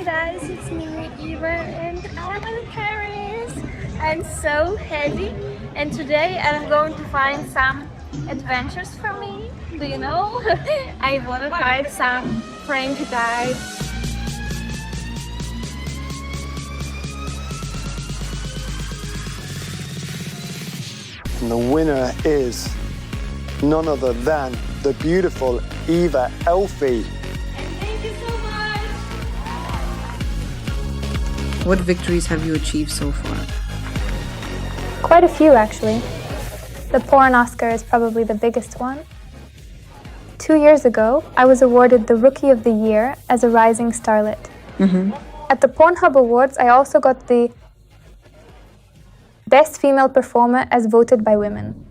Hi guys, it's me, Eva, and I'm in Paris. I'm so happy, and today I'm going to find some adventures for me. Do you know? I want to try some French dive. And the winner is none other than the beautiful Eva Elfie. Thank you so much. What victories have you achieved so far? Quite a few, actually. The porn Oscar is probably the biggest one. 2 years ago, I was awarded the Rookie of the Year as a rising starlet. At the Pornhub Awards, I also got the Best Female Performer as voted by women.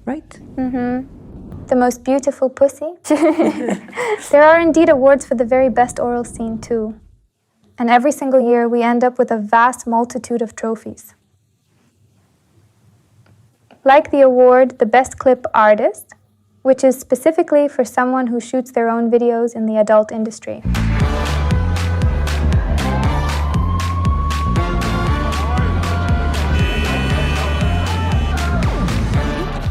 Right? The most beautiful pussy. There are indeed awards for the very best oral scene too. And every single year we end up with a vast multitude of trophies. Like the award, the Best Clip Artist, which is specifically for someone who shoots their own videos in the adult industry.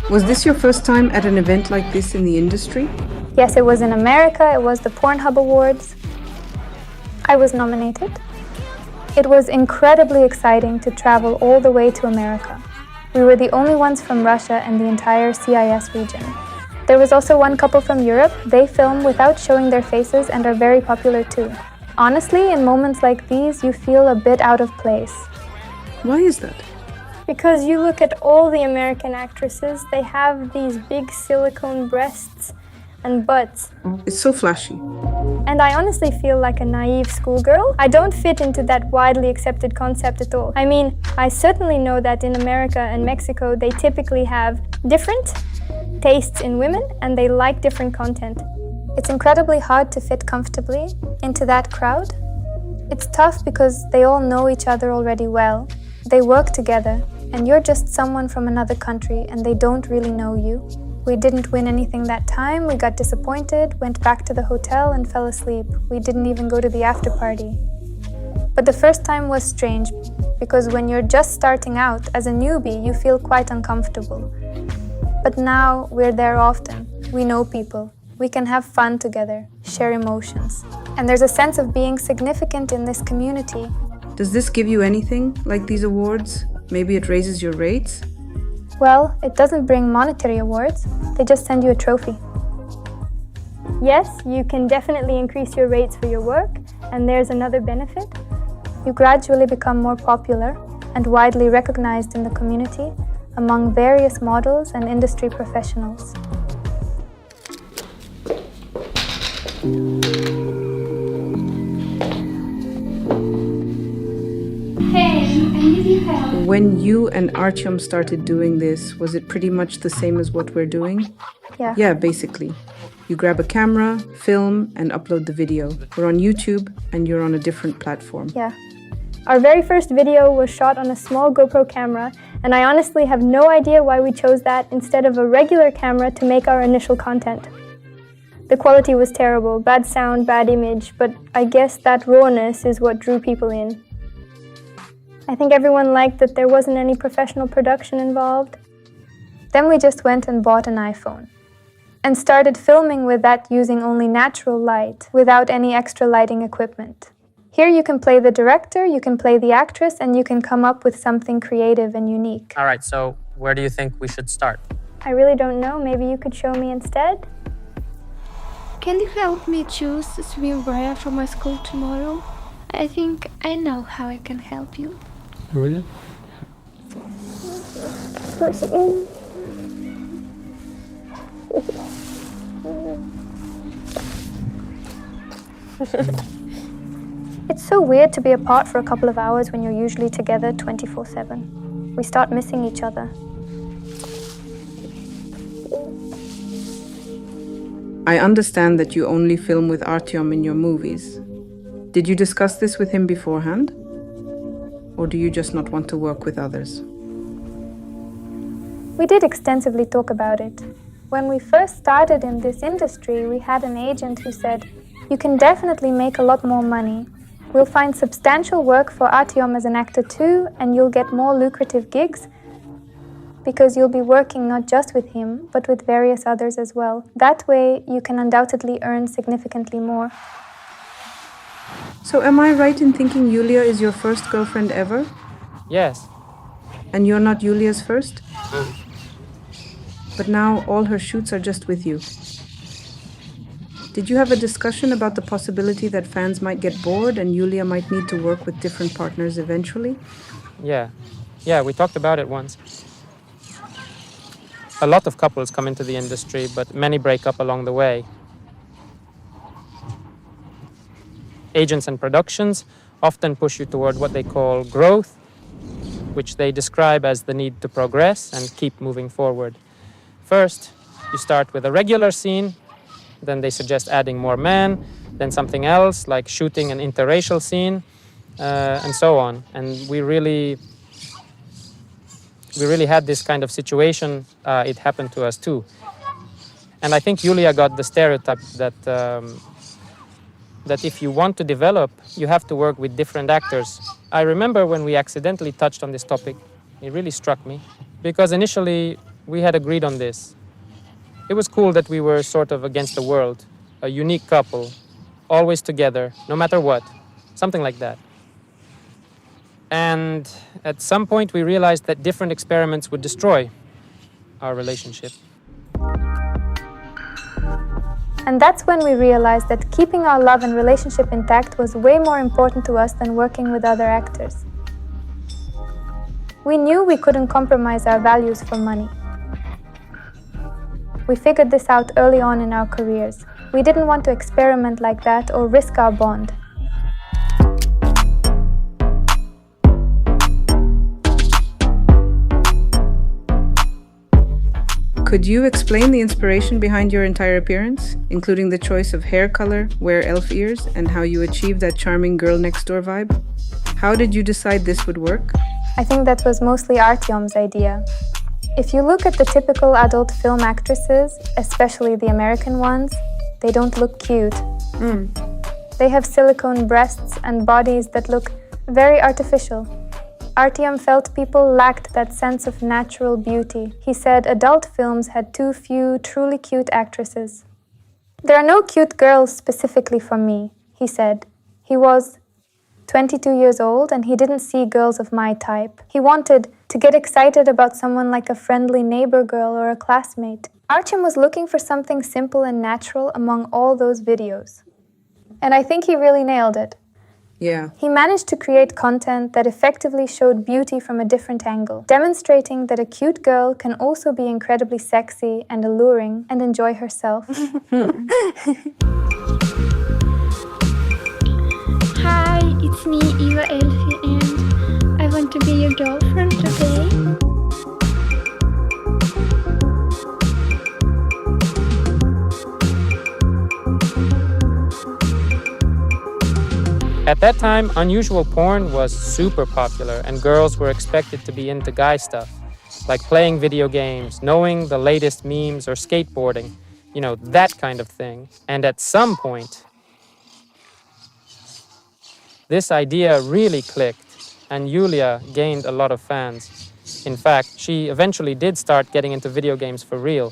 Was this your first time at an event like this in the industry? Yes, it was in America. It was the Pornhub Awards. I was nominated. It was incredibly exciting to travel all the way to America. We were the only ones from Russia and the entire CIS region. There was also one couple from Europe. They film without showing their faces and are very popular too. Honestly, in moments like these, you feel a bit out of place. Why is that? Because you look at all the American actresses, they have these big silicone breasts and butts. It's so flashy. And I honestly feel like a naive schoolgirl. I don't fit into that widely accepted concept at all. I mean, I certainly know that in America and Mexico, they typically have different tastes in women and they like different content. It's incredibly hard to fit comfortably into that crowd. It's tough because they all know each other already well. They work together, and you're just someone from another country and they don't really know you. We didn't win anything that time, we got disappointed, went back to the hotel and fell asleep. We didn't even go to the after party. But the first time was strange, because when you're just starting out as a newbie, you feel quite uncomfortable. But now we're there often, we know people, we can have fun together, share emotions. And there's a sense of being significant in this community. Does this give you anything, like these awards? Maybe it raises your rates? Well, it doesn't bring monetary awards, they just send you a trophy. Yes, you can definitely increase your rates for your work, and there's another benefit. You gradually become more popular and widely recognized in the community among various models and industry professionals. When you and Artiom started doing this, was it pretty much the same as what we're doing? Yeah. Yeah, basically. You grab a camera, film, and upload the video. We're on YouTube, and you're on a different platform. Yeah. Our very first video was shot on a small GoPro camera, and I honestly have no idea why we chose that instead of a regular camera to make our initial content. The quality was terrible, bad sound, bad image, but I guess that rawness is what drew people in. I think everyone liked that there wasn't any professional production involved. Then we just went and bought an iPhone and started filming with that using only natural light without any extra lighting equipment. Here you can play the director, you can play the actress, and you can come up with something creative and unique. All right, so where do you think we should start? I really don't know, maybe you could show me instead? Can you help me choose swimwear for my school tomorrow? I think I know how I can help you. Really? It's so weird to be apart for a couple of hours when you're usually together 24/7. We start missing each other. I understand that you only film with Artiom in your movies. Did you discuss this with him beforehand? Or do you just not want to work with others? We did extensively talk about it. When we first started in this industry, we had an agent who said, You can definitely make a lot more money. We'll find substantial work for Artiom as an actor too, and you'll get more lucrative gigs because you'll be working not just with him, but with various others as well. That way, you can undoubtedly earn significantly more. So am I right in thinking Yulia is your first girlfriend ever? Yes. And you're not Yulia's first? But now all her shoots are just with you. Did you have a discussion about the possibility that fans might get bored and Yulia might need to work with different partners eventually? Yeah, we talked about it once. A lot of couples come into the industry, but many break up along the way. Agents and productions often push you toward what they call growth, which they describe as the need to progress and keep moving forward. First, you start with a regular scene, then they suggest adding more men, then something else like shooting an interracial scene, and so on. And we really had this kind of situation. It happened to us too. And I think Yulia got the stereotype that if you want to develop, you have to work with different actors. I remember when we accidentally touched on this topic, it really struck me, because initially we had agreed on this. It was cool that we were sort of against the world, a unique couple, always together, no matter what, something like that. And at some point we realized that different experiments would destroy our relationship. And that's when we realized that keeping our love and relationship intact was way more important to us than working with other actors. We knew we couldn't compromise our values for money. We figured this out early on in our careers. We didn't want to experiment like that or risk our bond. Could you explain the inspiration behind your entire appearance, including the choice of hair color, wear elf ears, and how you achieved that charming girl next door vibe? How did you decide this would work? I think that was mostly Artiom's idea. If you look at the typical adult film actresses, especially the American ones, they don't look cute. They have silicone breasts and bodies that look very artificial. Artiom felt people lacked that sense of natural beauty. He said adult films had too few truly cute actresses. There are no cute girls specifically for me, he said. He was 22 years old and he didn't see girls of my type. He wanted to get excited about someone like a friendly neighbor girl or a classmate. Artiom was looking for something simple and natural among all those videos. And I think he really nailed it. Yeah. He managed to create content that effectively showed beauty from a different angle, demonstrating that a cute girl can also be incredibly sexy and alluring and enjoy herself. Hi, it's me, Eva Elfie, and I want to be your girlfriend today. At that time, unusual porn was super popular and girls were expected to be into guy stuff, like playing video games, knowing the latest memes or skateboarding, that kind of thing. And at some point, this idea really clicked and Yulia gained a lot of fans. In fact, she eventually did start getting into video games for real.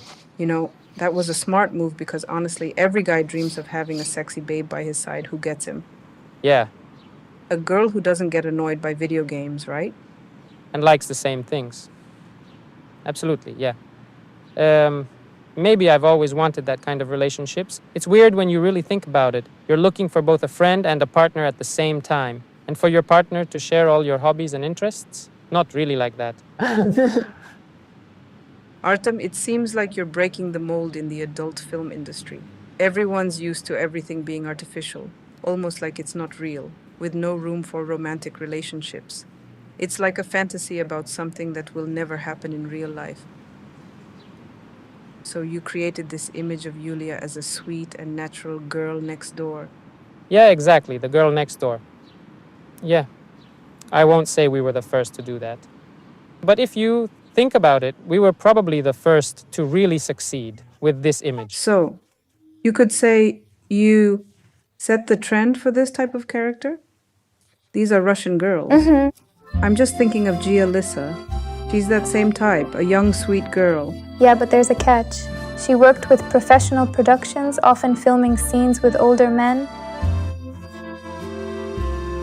That was a smart move because honestly, every guy dreams of having a sexy babe by his side who gets him. Yeah. A girl who doesn't get annoyed by video games, right? And likes the same things. Absolutely, yeah. Maybe I've always wanted that kind of relationships. It's weird when you really think about it. You're looking for both a friend and a partner at the same time. And for your partner to share all your hobbies and interests? Not really like that. Artem, it seems like you're breaking the mold in the adult film industry. Everyone's used to everything being artificial, almost like it's not real, with no room for romantic relationships. It's like a fantasy about something that will never happen in real life. So you created this image of Yulia as a sweet and natural girl next door. Yeah, exactly, the girl next door. Yeah, I won't say we were the first to do that. But if you think about it, we were probably the first to really succeed with this image. So, you could say you Set the trend for this type of character? These are Russian girls. I'm just thinking of Gia Lissa. She's that same type, a young, sweet girl. Yeah, but there's a catch. She worked with professional productions, often filming scenes with older men.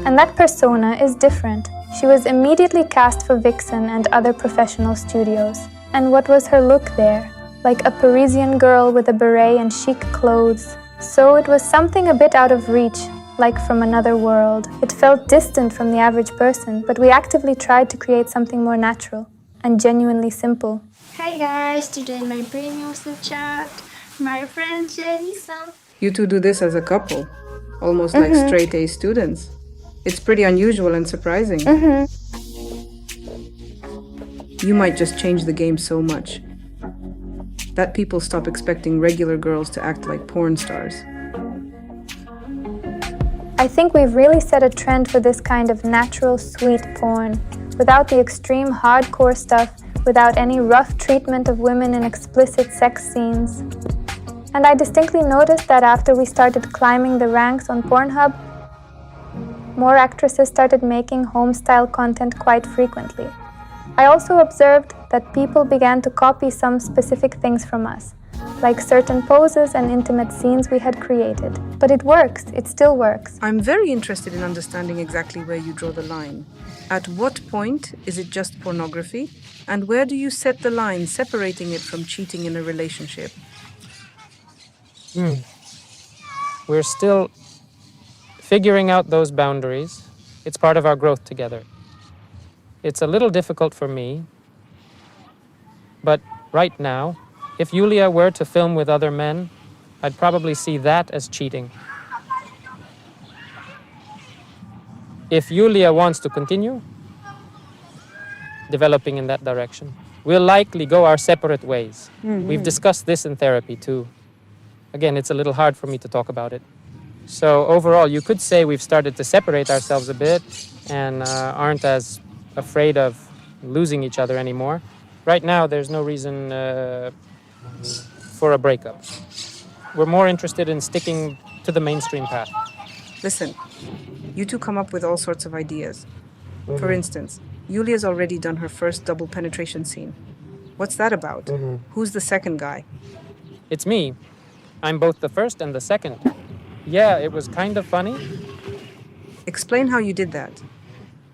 And that persona is different. She was immediately cast for Vixen and other professional studios. And what was her look there? Like a Parisian girl with a beret and chic clothes. So it was something a bit out of reach, like from another world. It felt distant from the average person, but we actively tried to create something more natural and genuinely simple. Hi guys, today my premium chat. My friend Jelisa. You two do this as a couple, almost like straight A students. It's pretty unusual and surprising. You might just change the game so much that people stop expecting regular girls to act like porn stars. I think we've really set a trend for this kind of natural, sweet porn, without the extreme hardcore stuff, without any rough treatment of women in explicit sex scenes. And I distinctly noticed that after we started climbing the ranks on Pornhub, more actresses started making home-style content quite frequently. I also observed that people began to copy some specific things from us, like certain poses and intimate scenes we had created. But it works, it still works. I'm very interested in understanding exactly where you draw the line. At what point is it just pornography? And where do you set the line separating it from cheating in a relationship? We're still figuring out those boundaries. It's part of our growth together. It's a little difficult for me, but right now, if Yulia were to film with other men, I'd probably see that as cheating. If Yulia wants to continue developing in that direction, we'll likely go our separate ways. We've discussed this in therapy too. Again, it's a little hard for me to talk about it. So overall, you could say we've started to separate ourselves a bit and aren't as afraid of losing each other anymore. Right now, there's no reason for a breakup. We're more interested in sticking to the mainstream path. Listen, you two come up with all sorts of ideas. For instance, Yulia's already done her first double penetration scene. What's that about? Who's the second guy? It's me. I'm both the first and the second. Yeah, it was kind of funny. Explain how you did that.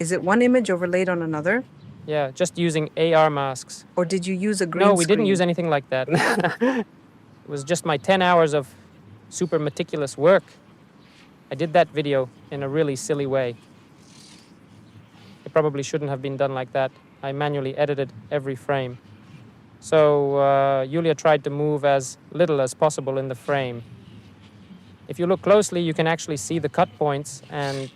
Is it one image overlaid on another? Yeah, just using AR masks. Or did you use a green No, we didn't screen? use anything like that. It was just my 10 hours of super meticulous work. I did that video in a really silly way. It probably shouldn't have been done like that. I manually edited every frame. So Yulia tried to move as little as possible in the frame. If you look closely, you can actually see the cut points, and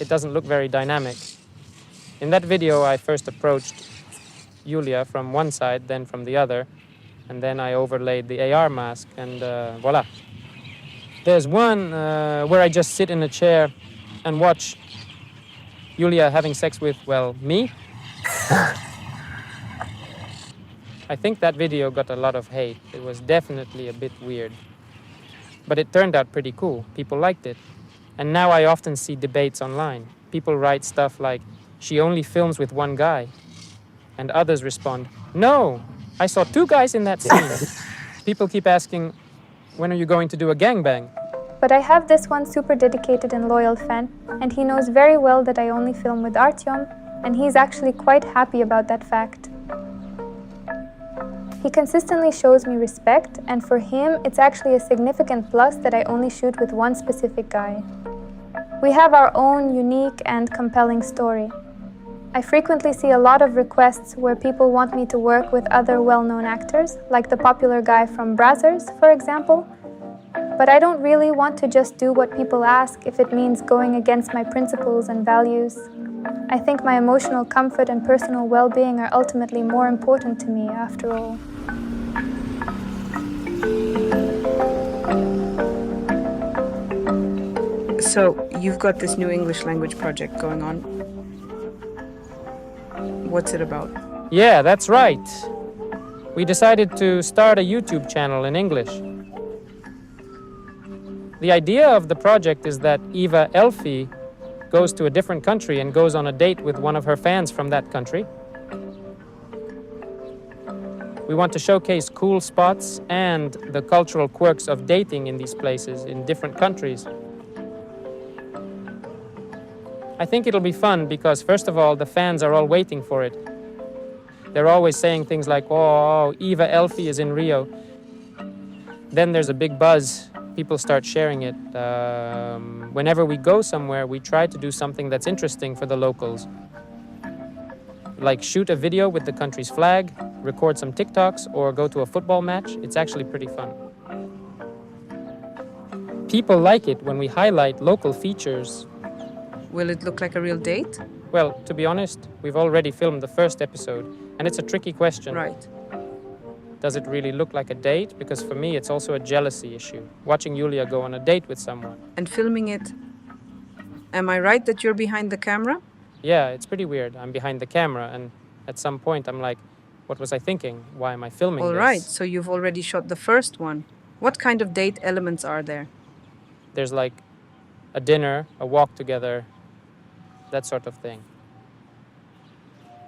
it doesn't look very dynamic. In that video, I first approached Yulia from one side, then from the other, and then I overlaid the AR mask, and voila. There's one where I just sit in a chair and watch Yulia having sex with, well, me. I think that video got a lot of hate. It was definitely a bit weird. But it turned out pretty cool. People liked it. And now I often see debates online. People write stuff like, she only films with one guy. And others respond, no, I saw two guys in that scene. People keep asking, when are you going to do a gangbang? But I have this one super dedicated and loyal fan, and he knows very well that I only film with Artiom, and he's actually quite happy about that fact. He consistently shows me respect, and for him, it's actually a significant plus that I only shoot with one specific guy. We have our own unique and compelling story. I frequently see a lot of requests where people want me to work with other well-known actors, like the popular guy from Brazzers, for example. But I don't really want to just do what people ask if it means going against my principles and values. I think my emotional comfort and personal well-being are ultimately more important to me, after all. So, you've got this new English language project going on. What's it about? Yeah, that's right. We decided to start a YouTube channel in English. The idea of the project is that Eva Elfie goes to a different country and goes on a date with one of her fans from that country. We want to showcase cool spots and the cultural quirks of dating in these places in different countries. I think it'll be fun because, first of all, the fans are all waiting for it. They're always saying things like, oh, Eva Elfie is in Rio. Then there's a big buzz. People start sharing it. Whenever we go somewhere, we try to do something that's interesting for the locals. Like shoot a video with the country's flag, record some TikToks, or go to a football match. It's actually pretty fun. People like it when we highlight local features. Will it look like a real date? Well, to be honest, we've already filmed the first episode, and it's a tricky question. Right. Does it really look like a date? Because for me, it's also a jealousy issue, watching Julia go on a date with someone. And filming it, am I right that you're behind the camera? Yeah, it's pretty weird. I'm behind the camera, and at some point I'm like, what was I thinking? Why am I filming All this? right, so you've already shot the first one. What kind of date elements are there? There's like a dinner, a walk together, that sort of thing.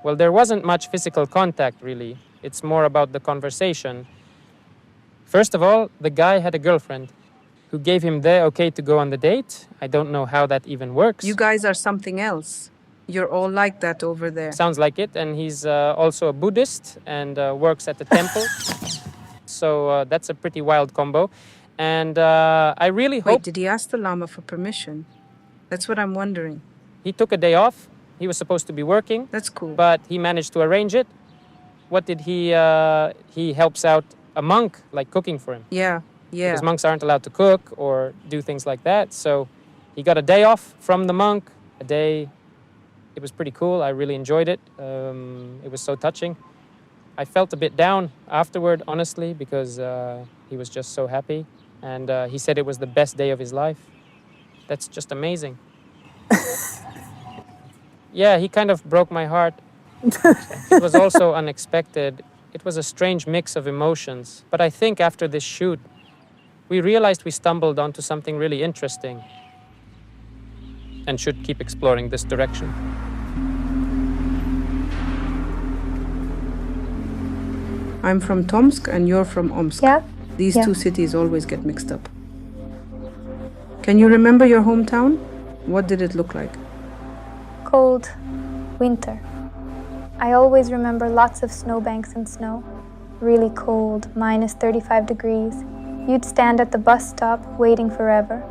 Well, there wasn't much physical contact, really. It's more about the conversation. First of all, the guy had a girlfriend who gave him the okay to go on the date. I don't know how that even works. You guys are something else. You're all like that over there. Sounds like it, and he's also a Buddhist and works at the temple. So that's a pretty wild combo. And I really hope... Wait, did he ask the Lama for permission? That's what I'm wondering. He took a day off. He was supposed to be working. That's cool. But he managed to arrange it. What did he... he helps out a monk, like cooking for him. Yeah. Because monks aren't allowed to cook or do things like that. So he got a day off from the monk, a day... It was pretty cool. I really enjoyed it. It was so touching. I felt a bit down afterward, honestly, because he was just so happy. And he said it was the best day of his life. That's just amazing. Yeah, he kind of broke my heart. It was also unexpected. It was a strange mix of emotions. But I think after this shoot, we realized we stumbled onto something really interesting and should keep exploring this direction. I'm from Tomsk and you're from Omsk. Yeah? These Yeah. two cities always get mixed up. Can you remember your hometown? What did it look like? Cold winter. I always remember lots of snowbanks and snow. Really cold, minus 35 degrees. You'd stand at the bus stop waiting forever.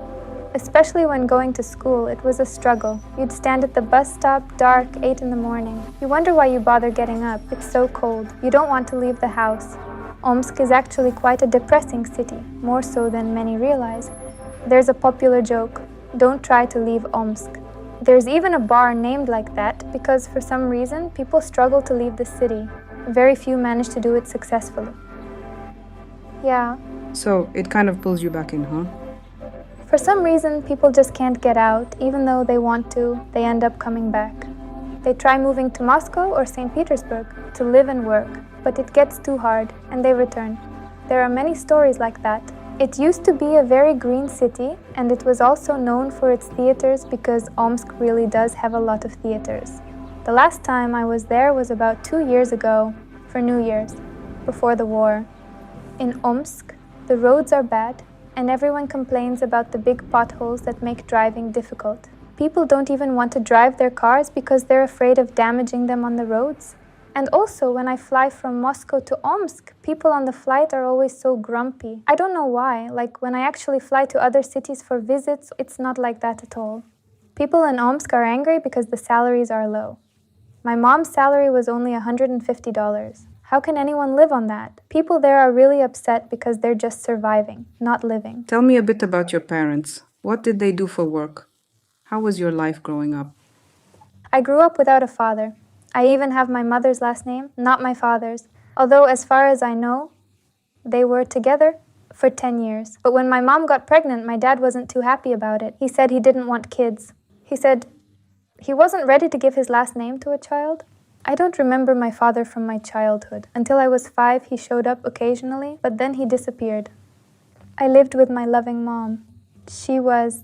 Especially when going to school, it was a struggle. You'd stand at the bus stop, dark, 8 in the morning. You wonder why you bother getting up. It's so cold. You don't want to leave the house. Omsk is actually quite a depressing city, more so than many realize. There's a popular joke, don't try to leave Omsk. There's even a bar named like that because for some reason people struggle to leave the city. Very few manage to do it successfully. Yeah. So it kind of pulls you back in, huh? For some reason, people just can't get out. Even though they want to, they end up coming back. They try moving to Moscow or St. Petersburg to live and work, but it gets too hard and they return. There are many stories like that. It used to be a very green city, and it was also known for its theaters because Omsk really does have a lot of theaters. The last time I was there was about 2 years ago, for New Year's, before the war. In Omsk, the roads are bad, and everyone complains about the big potholes that make driving difficult. People don't even want to drive their cars because they're afraid of damaging them on the roads. And also, when I fly from Moscow to Omsk, people on the flight are always so grumpy. I don't know why. Like, when I actually fly to other cities for visits, it's not like that at all. People in Omsk are angry because the salaries are low. My mom's salary was only $150. How can anyone live on that? People there are really upset because they're just surviving, not living. Tell me a bit about your parents. What did they do for work? How was your life growing up? I grew up without a father. I even have my mother's last name, not my father's. Although, as far as I know, they were together for 10 years. But when my mom got pregnant, my dad wasn't too happy about it. He said he didn't want kids. He said he wasn't ready to give his last name to a child. I don't remember my father from my childhood. Until I was 5, he showed up occasionally, but then he disappeared. I lived with my loving mom. She was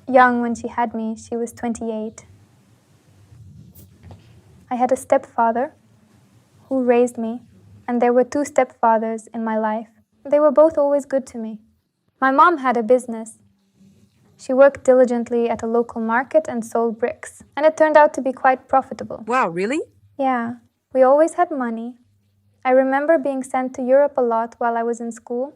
young when she had me. She was 28. I had a stepfather who raised me, and there were 2 stepfathers in my life. They were both always good to me. My mom had a business. She worked diligently at a local market and sold bricks, and it turned out to be quite profitable. Wow, really? Yeah, we always had money. I remember being sent to Europe a lot while I was in school.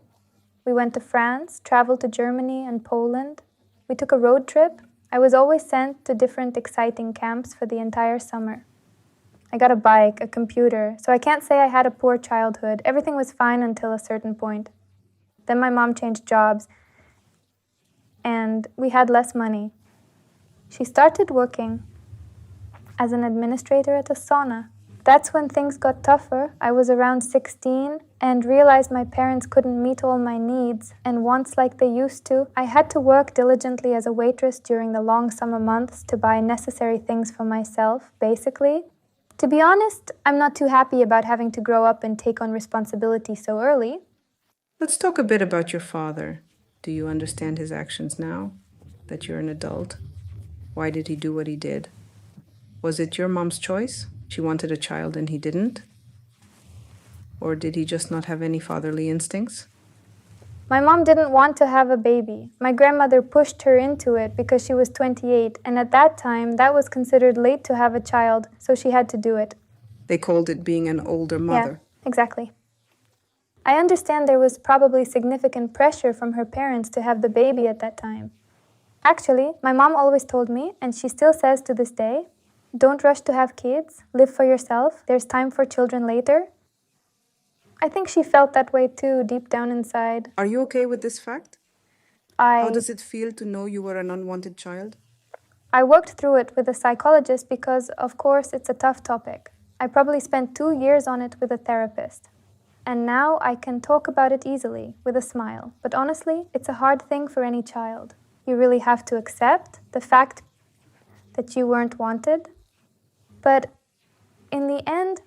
We went to France, traveled to Germany and Poland. We took a road trip. I was always sent to different exciting camps for the entire summer. I got a bike, a computer, so I can't say I had a poor childhood. Everything was fine until a certain point. Then my mom changed jobs, and we had less money. She started working as an administrator at a sauna. That's when things got tougher. I was around 16 and realized my parents couldn't meet all my needs and wants like they used to. I had to work diligently as a waitress during the long summer months to buy necessary things for myself, basically. To be honest, I'm not too happy about having to grow up and take on responsibility so early. Let's talk a bit about your father. Do you understand his actions now that you're an adult? Why did he do what he did? Was it your mom's choice? She wanted a child and he didn't? Or did he just not have any fatherly instincts? My mom didn't want to have a baby. My grandmother pushed her into it because she was 28, and at that time, that was considered late to have a child, so she had to do it. They called it being an older mother. Yeah, exactly. I understand there was probably significant pressure from her parents to have the baby at that time. Actually, my mom always told me, and she still says to this day, don't rush to have kids, live for yourself, there's time for children later. I think she felt that way too, deep down inside. Are you okay with this fact? How does it feel to know you were an unwanted child? I worked through it with a psychologist because, of course, it's a tough topic. I probably spent 2 years on it with a therapist. And now I can talk about it easily, with a smile. But honestly, it's a hard thing for any child. You really have to accept the fact that you weren't wanted. But in the end,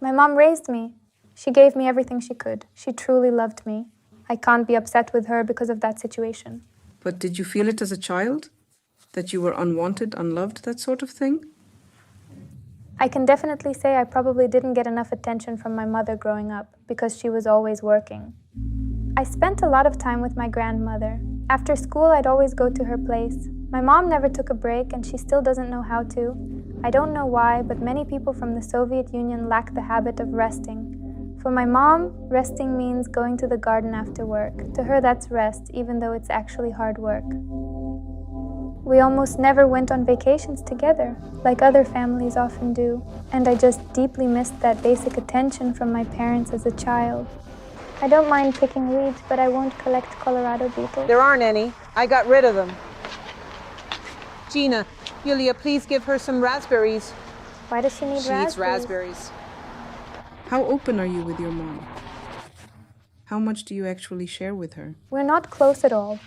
my mom raised me. She gave me everything she could. She truly loved me. I can't be upset with her because of that situation. But did you feel it as a child? That you were unwanted, unloved, that sort of thing? I can definitely say I probably didn't get enough attention from my mother growing up because she was always working. I spent a lot of time with my grandmother. After school, I'd always go to her place. My mom never took a break and she still doesn't know how to. I don't know why, but many people from the Soviet Union lack the habit of resting. For my mom, resting means going to the garden after work. To her, that's rest, even though it's actually hard work. We almost never went on vacations together, like other families often do, and I just deeply missed that basic attention from my parents as a child. I don't mind picking weeds, but I won't collect Colorado beetles. There aren't any. I got rid of them. Gina, Yulia, please give her some raspberries. Why does she need raspberries? She eats raspberries. How open are you with your mom? How much do you actually share with her? We're not close at all.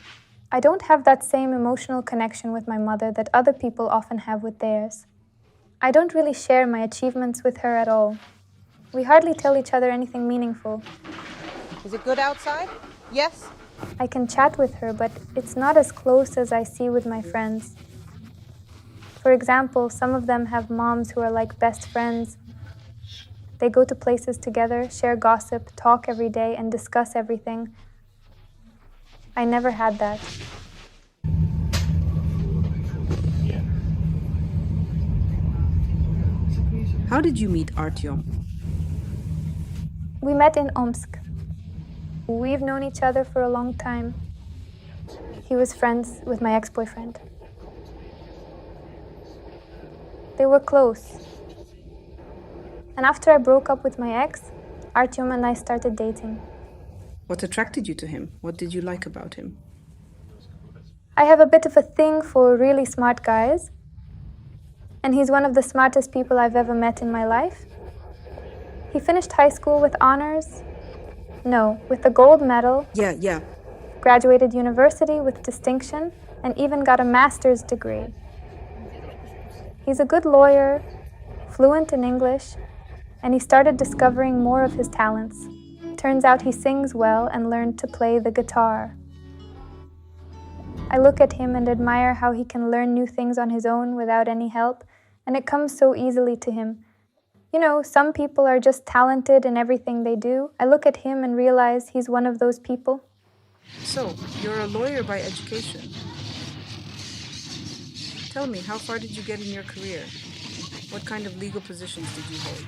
I don't have that same emotional connection with my mother that other people often have with theirs. I don't really share my achievements with her at all. We hardly tell each other anything meaningful. Is it good outside? Yes? I can chat with her, but it's not as close as I see with my friends. For example, some of them have moms who are like best friends. They go to places together, share gossip, talk every day, and discuss everything. I never had that. How did you meet Artiom? We met in Omsk. We've known each other for a long time. He was friends with my ex-boyfriend. They were close. And after I broke up with my ex, Artiom and I started dating. What attracted you to him? What did you like about him? I have a bit of a thing for really smart guys. And he's one of the smartest people I've ever met in my life. He finished high school with honors. No, with a gold medal. Yeah. Graduated university with distinction, and even got a master's degree. He's a good lawyer, fluent in English, and he started discovering more of his talents. Turns out he sings well and learned to play the guitar. I look at him and admire how he can learn new things on his own without any help, and it comes so easily to him. You know, some people are just talented in everything they do. I look at him and realize he's one of those people. So, you're a lawyer by education. Tell me, how far did you get in your career? What kind of legal positions did you hold?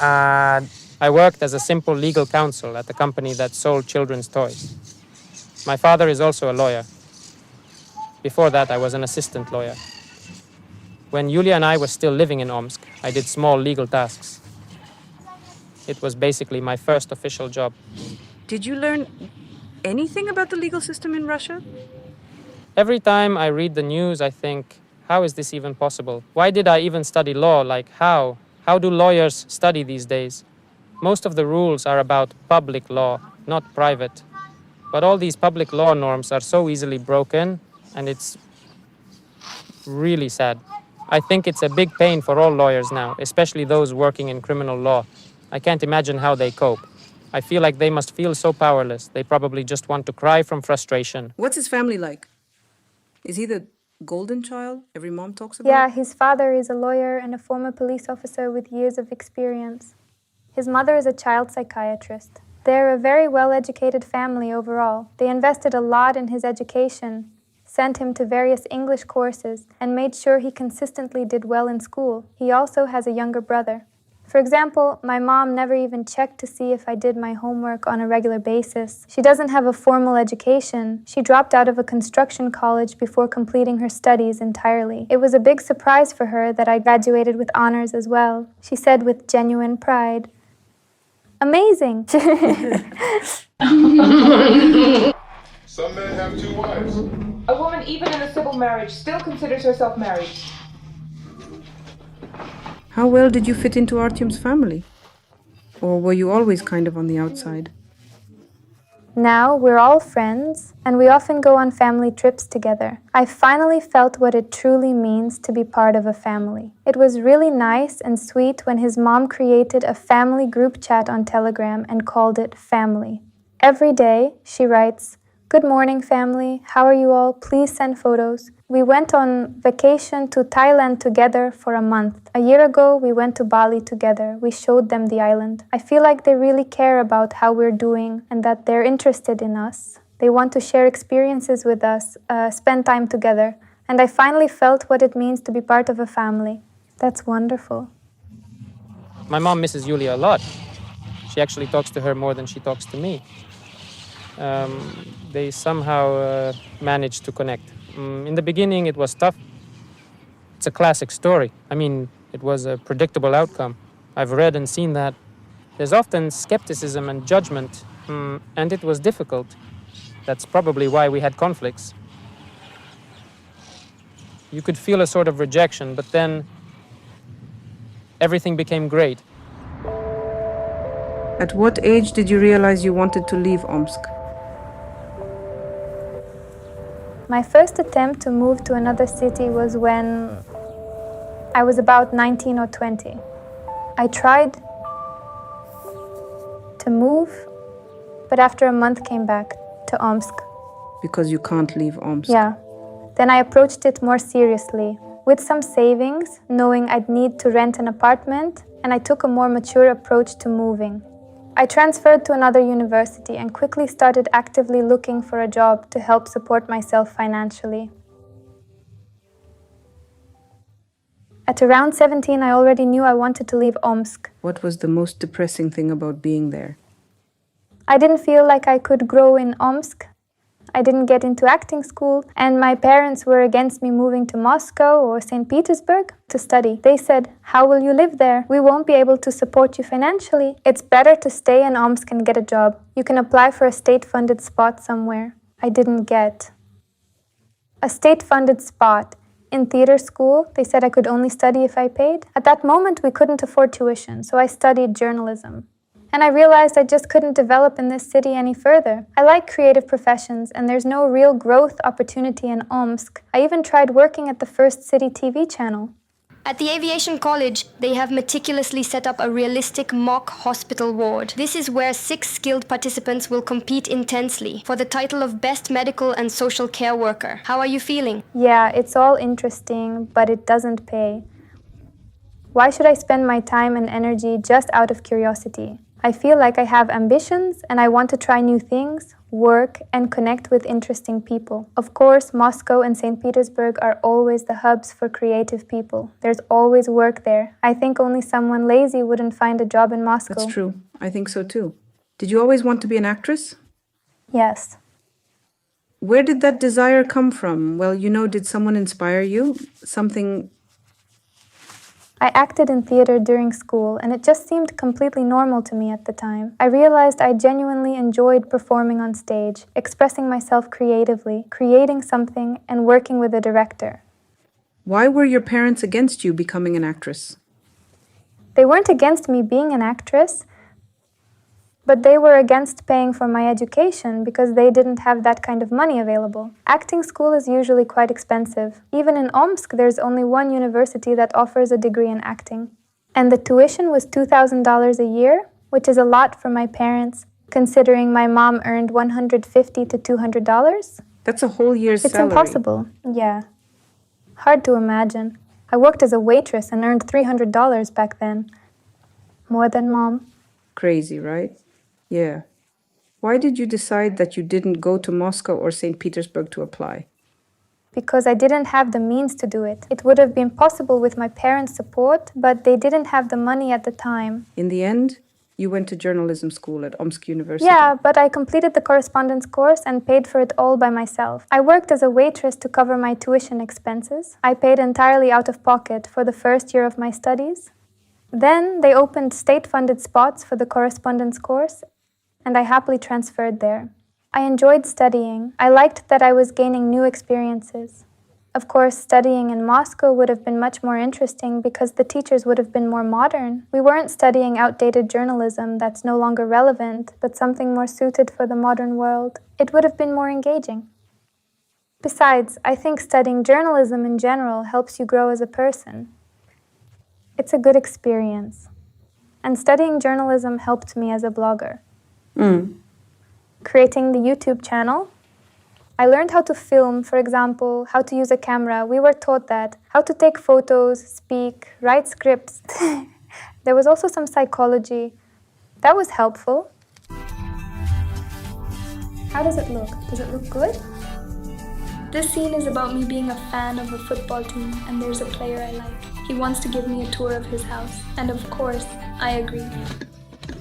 I worked as a simple legal counsel at a company that sold children's toys. My father is also a lawyer. Before that, I was an assistant lawyer. When Yulia and I were still living in Omsk, I did small legal tasks. It was basically my first official job. Did you learn anything about the legal system in Russia? Every time I read the news, I think, how is this even possible? Why did I even study law? Like, how? How do lawyers study these days? Most of the rules are about public law, not private. But all these public law norms are so easily broken, and it's really sad. I think it's a big pain for all lawyers now, especially those working in criminal law. I can't imagine how they cope. I feel like they must feel so powerless. They probably just want to cry from frustration. What's his family like? Is he the golden child every mom talks about? Yeah, his father is a lawyer and a former police officer with years of experience. His mother is a child psychiatrist. They're a very well-educated family overall. They invested a lot in his education, sent him to various English courses, and made sure he consistently did well in school. He also has a younger brother. For example, my mom never even checked to see if I did my homework on a regular basis. She doesn't have a formal education. She dropped out of a construction college before completing her studies entirely. It was a big surprise for her that I graduated with honors as well. She said with genuine pride, "Amazing!" Some men have 2 wives. A woman, even in a civil marriage, still considers herself married. How well did you fit into Artyom's family? Or were you always kind of on the outside? Now we're all friends, and we often go on family trips together. I finally felt what it truly means to be part of a family. It was really nice and sweet when his mom created a family group chat on Telegram and called it Family. Every day, she writes, "Good morning, family. How are you all? Please send photos." We went on vacation to Thailand together for a month. A year ago, we went to Bali together. We showed them the island. I feel like they really care about how we're doing and that they're interested in us. They want to share experiences with us, spend time together. And I finally felt what it means to be part of a family. That's wonderful. My mom misses Yulia a lot. She actually talks to her more than she talks to me. They somehow managed to connect. In the beginning, it was tough. It's a classic story. I mean, it was a predictable outcome. I've read and seen that. There's often skepticism and judgment, and it was difficult. That's probably why we had conflicts. You could feel a sort of rejection, but then everything became great. At what age did you realize you wanted to leave Omsk? My first attempt to move to another city was when I was about 19 or 20. I tried to move, but after a month came back to Omsk. Because you can't leave Omsk. Yeah. Then I approached it more seriously, with some savings, knowing I'd need to rent an apartment, and I took a more mature approach to moving. I transferred to another university and quickly started actively looking for a job to help support myself financially. At around 17, I already knew I wanted to leave Omsk. What was the most depressing thing about being there? I didn't feel like I could grow in Omsk. I didn't get into acting school, and my parents were against me moving to Moscow or St. Petersburg to study. They said, "How will you live there? We won't be able to support you financially. It's better to stay in Omsk and get a job. You can apply for a state-funded spot somewhere." I didn't get a state-funded spot. In theater school, they said I could only study if I paid. At that moment, we couldn't afford tuition, so I studied journalism. And I realized I just couldn't develop in this city any further. I like creative professions, and there's no real growth opportunity in Omsk. I even tried working at the first city TV channel. At the aviation college, they have meticulously set up a realistic mock hospital ward. This is where 6 skilled participants will compete intensely for the title of Best Medical and Social Care Worker. How are you feeling? Yeah, it's all interesting, but it doesn't pay. Why should I spend my time and energy just out of curiosity? I feel like I have ambitions and I want to try new things, work, and connect with interesting people. Of course, Moscow and St. Petersburg are always the hubs for creative people. There's always work there. I think only someone lazy wouldn't find a job in Moscow. That's true. I think so too. Did you always want to be an actress? Yes. Where did that desire come from? Well, did someone inspire you? Something... I acted in theater during school, and it just seemed completely normal to me at the time. I realized I genuinely enjoyed performing on stage, expressing myself creatively, creating something, and working with a director. Why were your parents against you becoming an actress? They weren't against me being an actress, but they were against paying for my education because they didn't have that kind of money available. Acting school is usually quite expensive. Even in Omsk, there's only one university that offers a degree in acting. And the tuition was $2,000 a year, which is a lot for my parents, considering my mom earned $150 to $200. That's a whole year's salary. It's impossible, yeah. Hard to imagine. I worked as a waitress and earned $300 back then. More than mom. Crazy, right? Yeah. Why did you decide that you didn't go to Moscow or St. Petersburg to apply? Because I didn't have the means to do it. It would have been possible with my parents' support, but they didn't have the money at the time. In the end, you went to journalism school at Omsk University. Yeah, but I completed the correspondence course and paid for it all by myself. I worked as a waitress to cover my tuition expenses. I paid entirely out of pocket for the first year of my studies. Then they opened state-funded spots for the correspondence course, and I happily transferred there. I enjoyed studying. I liked that I was gaining new experiences. Of course, studying in Moscow would have been much more interesting because the teachers would have been more modern. We weren't studying outdated journalism that's no longer relevant, but something more suited for the modern world. It would have been more engaging. Besides, I think studying journalism in general helps you grow as a person. It's a good experience. And studying journalism helped me as a blogger. Creating the YouTube channel, I learned how to film, for example, how to use a camera. We were taught that. How to take photos, speak, write scripts. There was also some psychology. That was helpful. How does it look? Does it look good? This scene is about me being a fan of a football team, and there's a player I like. He wants to give me a tour of his house, and of course, I agree.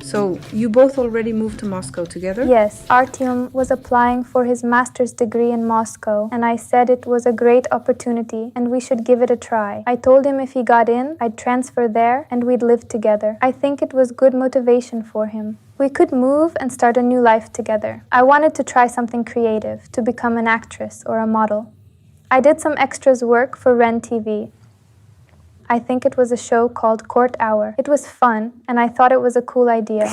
So, you both already moved to Moscow together? Yes, Artiom was applying for his master's degree in Moscow, and I said it was a great opportunity and we should give it a try. I told him if he got in, I'd transfer there and we'd live together. I think it was good motivation for him. We could move and start a new life together. I wanted to try something creative, to become an actress or a model. I did some extras work for Ren TV. I think it was a show called Court Hour. It was fun, and I thought it was a cool idea.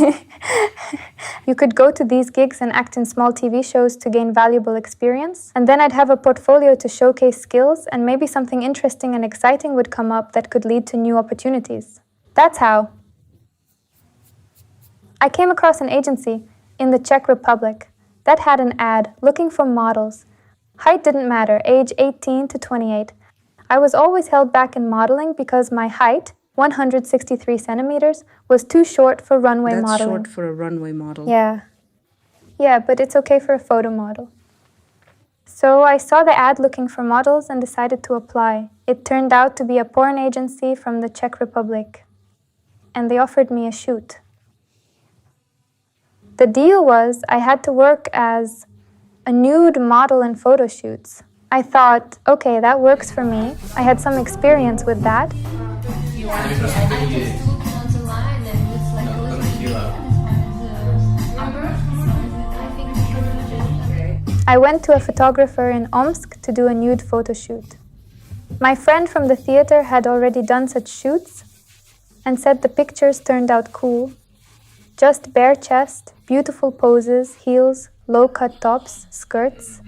You could go to these gigs and act in small TV shows to gain valuable experience, and then I'd have a portfolio to showcase skills, and maybe something interesting and exciting would come up that could lead to new opportunities. That's how. I came across an agency in the Czech Republic that had an ad looking for models. Height didn't matter, age 18 to 28. I was always held back in modeling because my height, 163 centimeters, was too short for runway modeling. That's short for a runway model. Yeah. Yeah, but it's okay for a photo model. So I saw the ad looking for models and decided to apply. It turned out to be a porn agency from the Czech Republic. And they offered me a shoot. The deal was I had to work as a nude model in photo shoots. I thought, okay, that works for me. I had some experience with that. I went to a photographer in Omsk to do a nude photo shoot. My friend from the theater had already done such shoots and said the pictures turned out cool. Just bare chest, beautiful poses, heels, low-cut tops, skirts.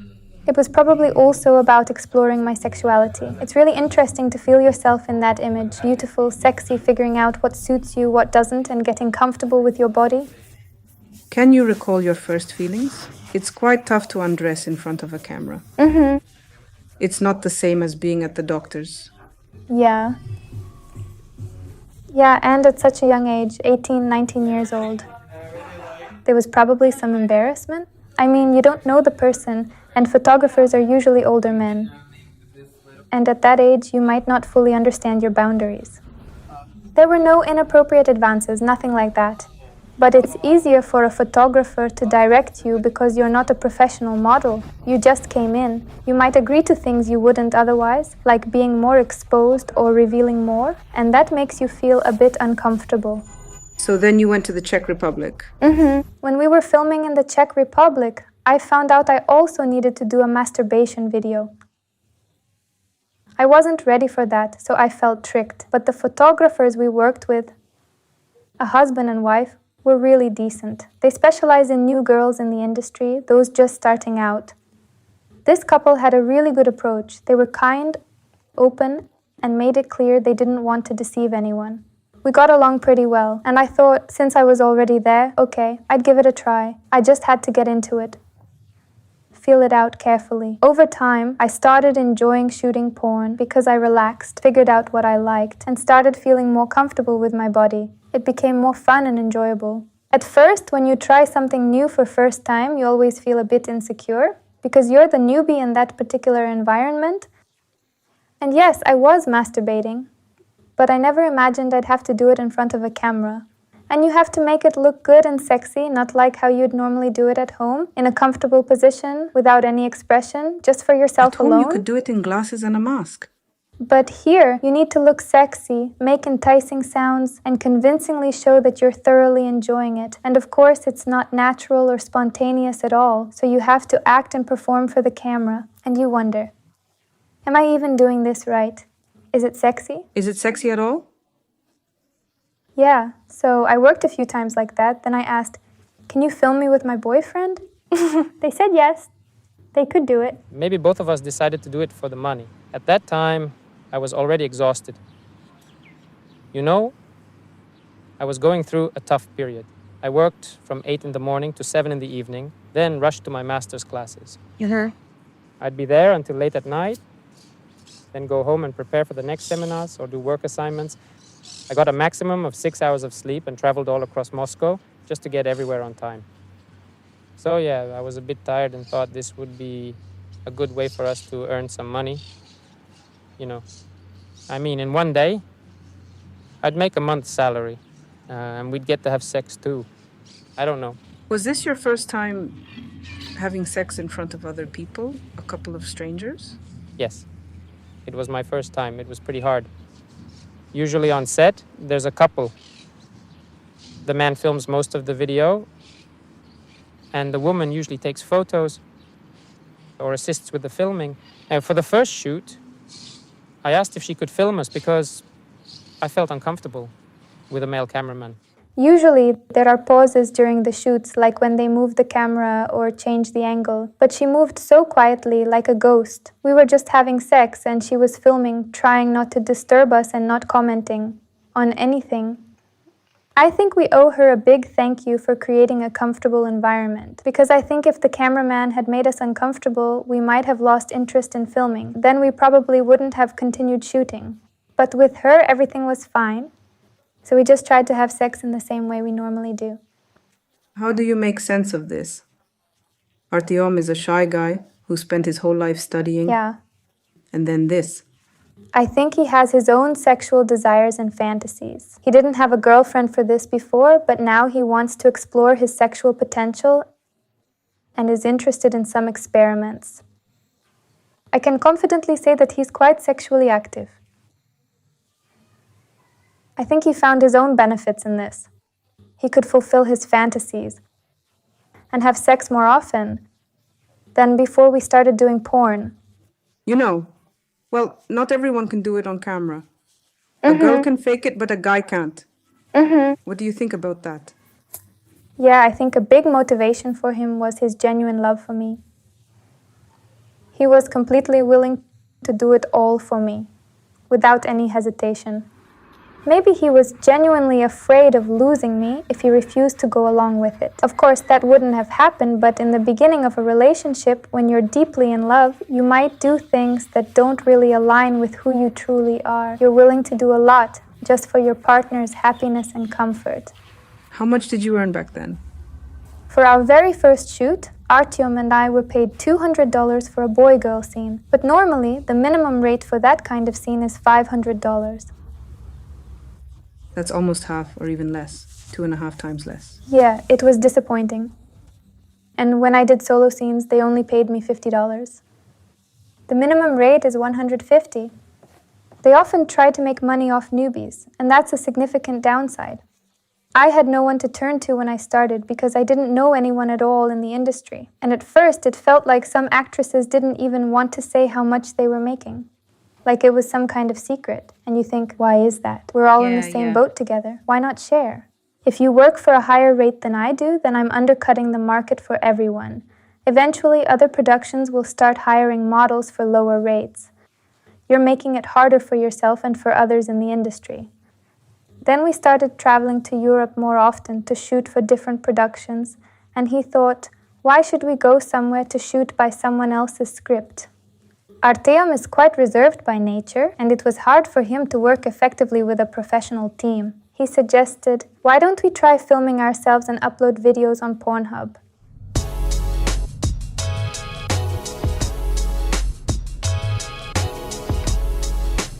It was probably also about exploring my sexuality. It's really interesting to feel yourself in that image, beautiful, sexy, figuring out what suits you, what doesn't, and getting comfortable with your body. Can you recall your first feelings? It's quite tough to undress in front of a camera. It's not the same as being at the doctor's. Yeah. Yeah, and at such a young age, 18, 19 years old. There was probably some embarrassment. I mean, you don't know the person, and photographers are usually older men. And at that age, you might not fully understand your boundaries. There were no inappropriate advances, nothing like that. But it's easier for a photographer to direct you because you're not a professional model. You just came in. You might agree to things you wouldn't otherwise, like being more exposed or revealing more, and that makes you feel a bit uncomfortable. So then you went to the Czech Republic. When we were filming in the Czech Republic, I found out I also needed to do a masturbation video. I wasn't ready for that, so I felt tricked. But the photographers we worked with, a husband and wife, were really decent. They specialize in new girls in the industry, those just starting out. This couple had a really good approach. They were kind, open, and made it clear they didn't want to deceive anyone. We got along pretty well, and I thought, since I was already there, okay, I'd give it a try. I just had to get into it. Feel it out carefully. Over time, I started enjoying shooting porn because I relaxed, figured out what I liked, and started feeling more comfortable with my body. It became more fun and enjoyable. At first, when you try something new for first time, you always feel a bit insecure because you're the newbie in that particular environment. And yes, I was masturbating, but I never imagined I'd have to do it in front of a camera. And you have to make it look good and sexy, not like how you'd normally do it at home, in a comfortable position, without any expression, just for yourself alone. At home you could do it in glasses and a mask. But here, you need to look sexy, make enticing sounds, and convincingly show that you're thoroughly enjoying it. And of course, it's not natural or spontaneous at all, so you have to act and perform for the camera. And you wonder, am I even doing this right? Is it sexy? Is it sexy at all? Yeah, so I worked a few times like that. Then I asked, can you film me with my boyfriend? They said yes. They could do it. Maybe both of us decided to do it for the money. At that time, I was already exhausted. You know, I was going through a tough period. I worked from 8 in the morning to 7 in the evening, then rushed to my master's classes. I'd be there until late at night, then go home and prepare for the next seminars or do work assignments. I got a maximum of 6 hours of sleep and traveled all across Moscow just to get everywhere on time. So yeah, I was a bit tired and thought this would be a good way for us to earn some money. You know, I mean, in one day, I'd make a month's salary, and we'd get to have sex too. I don't know. Was this your first time having sex in front of other people, a couple of strangers? Yes, it was my first time. It was pretty hard. Usually on set, there's a couple. The man films most of the video, and the woman usually takes photos or assists with the filming. And for the first shoot, I asked if she could film us because I felt uncomfortable with a male cameraman. Usually, there are pauses during the shoots, like when they move the camera or change the angle. But she moved so quietly, like a ghost. We were just having sex and she was filming, trying not to disturb us and not commenting on anything. I think we owe her a big thank you for creating a comfortable environment. Because I think if the cameraman had made us uncomfortable, we might have lost interest in filming. Then we probably wouldn't have continued shooting. But with her, everything was fine. So we just tried to have sex in the same way we normally do. How do you make sense of this? Artiom is a shy guy who spent his whole life studying. Yeah. And then this. I think he has his own sexual desires and fantasies. He didn't have a girlfriend for this before, but now he wants to explore his sexual potential and is interested in some experiments. I can confidently say that he's quite sexually active. I think he found his own benefits in this. He could fulfill his fantasies and have sex more often than before we started doing porn. You know, well, not everyone can do it on camera. A girl can fake it, but a guy can't. What do you think about that? Yeah, I think a big motivation for him was his genuine love for me. He was completely willing to do it all for me, without any hesitation. Maybe he was genuinely afraid of losing me if he refused to go along with it. Of course, that wouldn't have happened, but in the beginning of a relationship, when you're deeply in love, you might do things that don't really align with who you truly are. You're willing to do a lot just for your partner's happiness and comfort. How much did you earn back then? For our very first shoot, Artiom and I were paid $200 for a boy-girl scene, but normally the minimum rate for that kind of scene is $500. That's almost half or even less, 2.5 times less. Yeah, it was disappointing. And when I did solo scenes, they only paid me $50. The minimum rate is $150. They often try to make money off newbies, and that's a significant downside. I had no one to turn to when I started because I didn't know anyone at all in the industry. And at first, it felt like some actresses didn't even want to say how much they were making. Like it was some kind of secret. And you think, why is that? We're all in the same boat together. Why not share? If you work for a higher rate than I do, then I'm undercutting the market for everyone. Eventually, other productions will start hiring models for lower rates. You're making it harder for yourself and for others in the industry. Then we started traveling to Europe more often to shoot for different productions, and he thought, why should we go somewhere to shoot by someone else's script? Artiom is quite reserved by nature, and it was hard for him to work effectively with a professional team. He suggested, why don't we try filming ourselves and upload videos on Pornhub?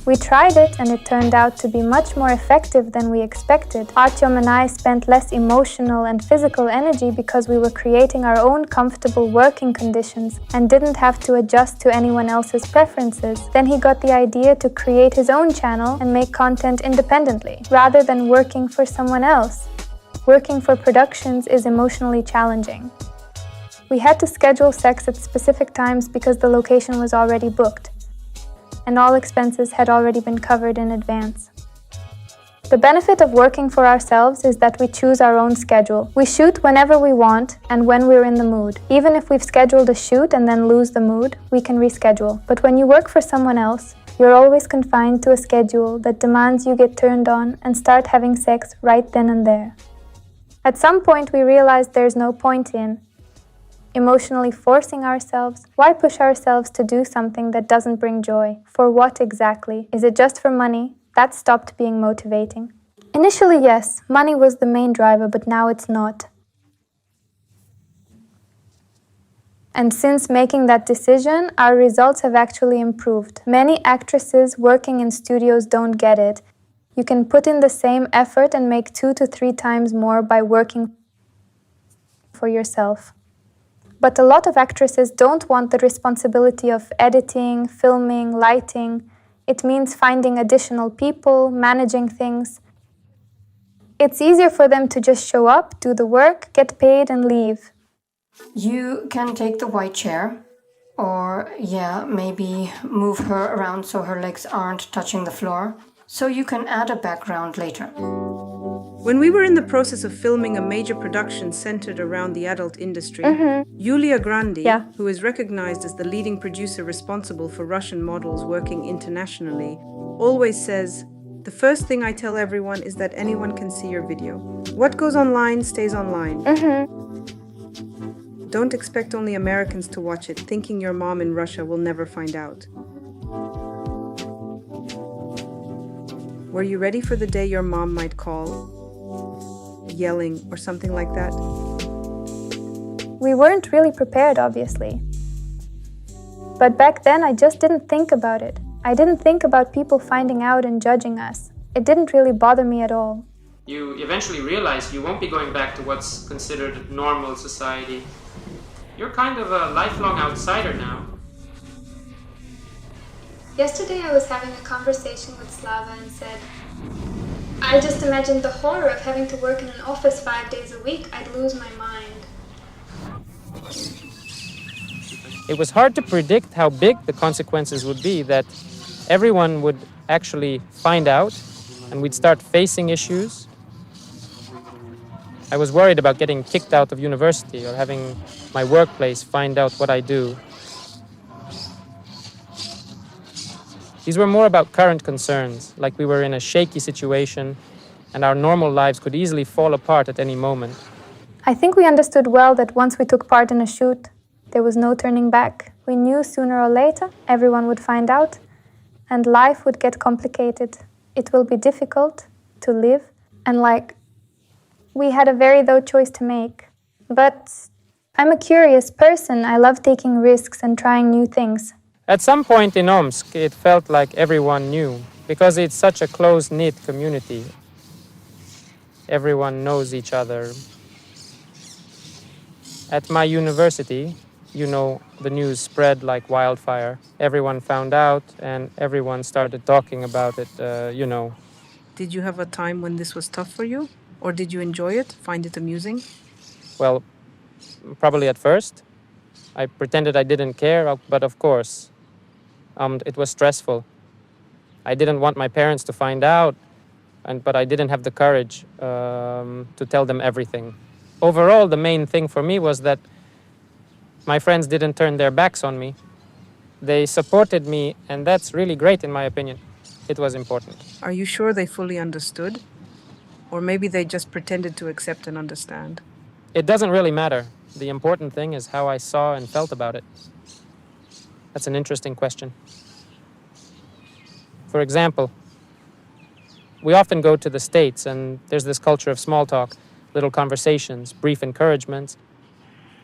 We tried it and it turned out to be much more effective than we expected. Artiom and I spent less emotional and physical energy because we were creating our own comfortable working conditions and didn't have to adjust to anyone else's preferences. Then he got the idea to create his own channel and make content independently, rather than working for someone else. Working for productions is emotionally challenging. We had to schedule sex at specific times because the location was already booked, and all expenses had already been covered in advance. The benefit of working for ourselves is that we choose our own schedule. We shoot whenever we want and when we're in the mood. Even if we've scheduled a shoot and then lose the mood, we can reschedule. But when you work for someone else, you're always confined to a schedule that demands you get turned on and start having sex right then and there. At some point, we realized there's no point in emotionally forcing ourselves. Why push ourselves to do something that doesn't bring joy? For what exactly? Is it just for money? That stopped being motivating. Initially, yes, money was the main driver, but now it's not. And since making that decision, our results have actually improved. Many actresses working in studios don't get it. You can put in the same effort and make 2 to 3 times more by working for yourself. But a lot of actresses don't want the responsibility of editing, filming, lighting. It means finding additional people, managing things. It's easier for them to just show up, do the work, get paid and leave. You can take the white chair, or maybe move her around so her legs aren't touching the floor, so you can add a background later. When we were in the process of filming a major production centered around the adult industry, Yulia Grandi, who is recognized as the leading producer responsible for Russian models working internationally, always says, "The first thing I tell everyone is that anyone can see your video. What goes online stays online. Don't expect only Americans to watch it, thinking your mom in Russia will never find out." Were you ready for the day your mom might call? Yelling or something like that? We weren't really prepared, obviously. But back then, I just didn't think about it. I didn't think about people finding out and judging us. It didn't really bother me at all. You eventually realize you won't be going back to what's considered normal society. You're kind of a lifelong outsider now. Yesterday I was having a conversation with Slava and said, I just imagined the horror of having to work in an office 5 days a week. I'd lose my mind. It was hard to predict how big the consequences would be, that everyone would actually find out and we'd start facing issues. I was worried about getting kicked out of university or having my workplace find out what I do. These were more about current concerns, like we were in a shaky situation and our normal lives could easily fall apart at any moment. I think we understood well that once we took part in a shoot, there was no turning back. We knew sooner or later everyone would find out, and life would get complicated. It will be difficult to live, and we had a very though choice to make. But I'm a curious person. I love taking risks and trying new things. At some point in Omsk, it felt like everyone knew, because it's such a close-knit community. Everyone knows each other. At my university, the news spread like wildfire. Everyone found out and everyone started talking about it, Did you have a time when this was tough for you? Or did you enjoy it, find it amusing? Well, probably at first. I pretended I didn't care, but of course, it was stressful. I didn't want my parents to find out, but I didn't have the courage to tell them everything. Overall, the main thing for me was that my friends didn't turn their backs on me. They supported me, and that's really great in my opinion. It was important. Are you sure they fully understood? Or maybe they just pretended to accept and understand? It doesn't really matter. The important thing is how I saw and felt about it. That's an interesting question. For example, we often go to the States and there's this culture of small talk, little conversations, brief encouragements.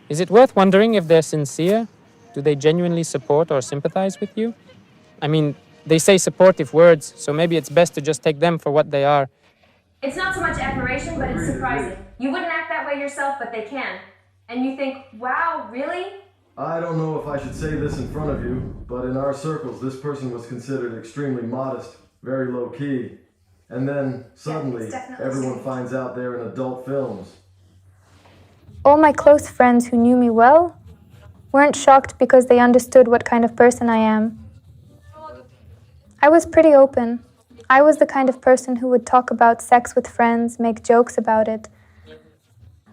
Is it worth wondering if they're sincere? Do they genuinely support or sympathize with you? I mean, they say supportive words, so maybe it's best to just take them for what they are. It's not so much admiration, but it's surprising. You wouldn't act that way yourself, but they can. And you think, wow, really? I don't know if I should say this in front of you, but in our circles, this person was considered extremely modest, very low-key. And then, suddenly, everyone finds out they're in adult films. All my close friends who knew me well weren't shocked because they understood what kind of person I am. I was pretty open. I was the kind of person who would talk about sex with friends, make jokes about it.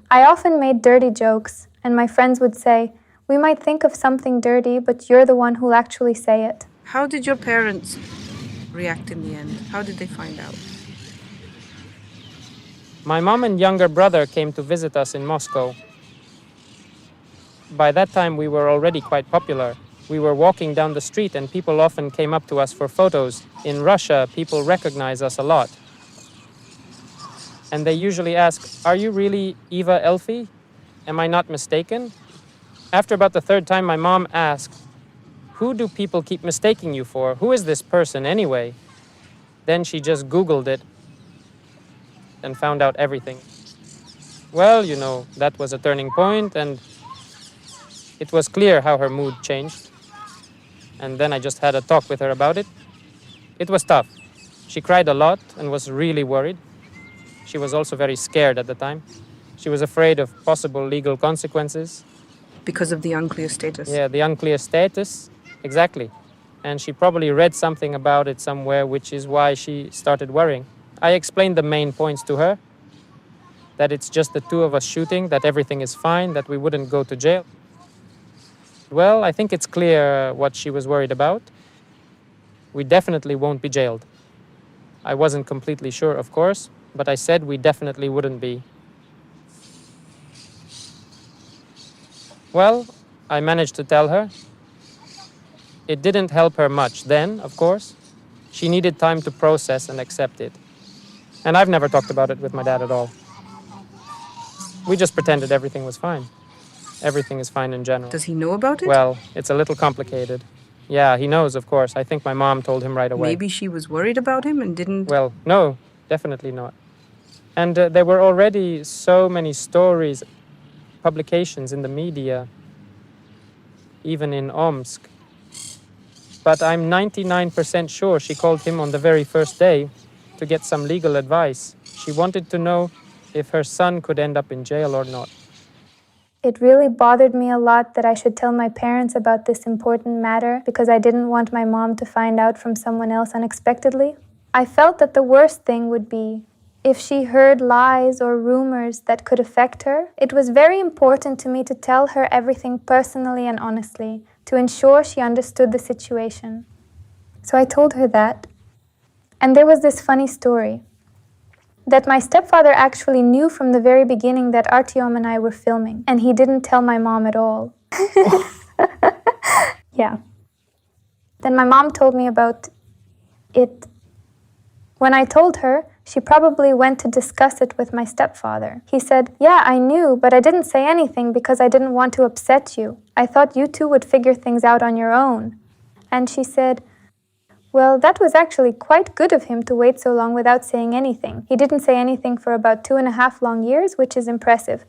I often made dirty jokes, and my friends would say, "We might think of something dirty, but you're the one who'll actually say it." How did your parents react in the end? How did they find out? My mom and younger brother came to visit us in Moscow. By that time, we were already quite popular. We were walking down the street and people often came up to us for photos. In Russia, people recognize us a lot. And they usually ask, "Are you really Eva Elfie? Am I not mistaken?" After about the third time, my mom asked, "Who do people keep mistaking you for? Who is this person anyway?" Then she just Googled it and found out everything. Well, that was a turning point, and it was clear how her mood changed. And then I just had a talk with her about it. It was tough. She cried a lot and was really worried. She was also very scared at the time. She was afraid of possible legal consequences. Because of the unclear status? Yeah, the unclear status, exactly. And she probably read something about it somewhere, which is why she started worrying. I explained the main points to her, that it's just the two of us shooting, that everything is fine, that we wouldn't go to jail. Well, I think it's clear what she was worried about. We definitely won't be jailed. I wasn't completely sure, of course, but I said we definitely wouldn't be. Well, I managed to tell her. It didn't help her much then, of course. She needed time to process and accept it. And I've never talked about it with my dad at all. We just pretended everything was fine. Everything is fine in general. Does he know about it? Well, it's a little complicated. Yeah, he knows, of course. I think my mom told him right away. Maybe she was worried about him and didn't... Well, no, definitely not. And there were already so many stories, publications in the media, even in Omsk. But I'm 99% sure she called him on the very first day to get some legal advice. She wanted to know if her son could end up in jail or not. It really bothered me a lot that I should tell my parents about this important matter because I didn't want my mom to find out from someone else unexpectedly. I felt that the worst thing would be if she heard lies or rumors that could affect her. It was very important to me to tell her everything personally and honestly, to ensure she understood the situation. So I told her that. And there was this funny story. That my stepfather actually knew from the very beginning that Artiom and I were filming. And he didn't tell my mom at all. Yeah. Then my mom told me about it. When I told her, she probably went to discuss it with my stepfather. He said, "Yeah, I knew, but I didn't say anything because I didn't want to upset you. I thought you two would figure things out on your own." And she said, "Well, that was actually quite good of him to wait so long without saying anything. He didn't say anything for about 2.5 long years, which is impressive."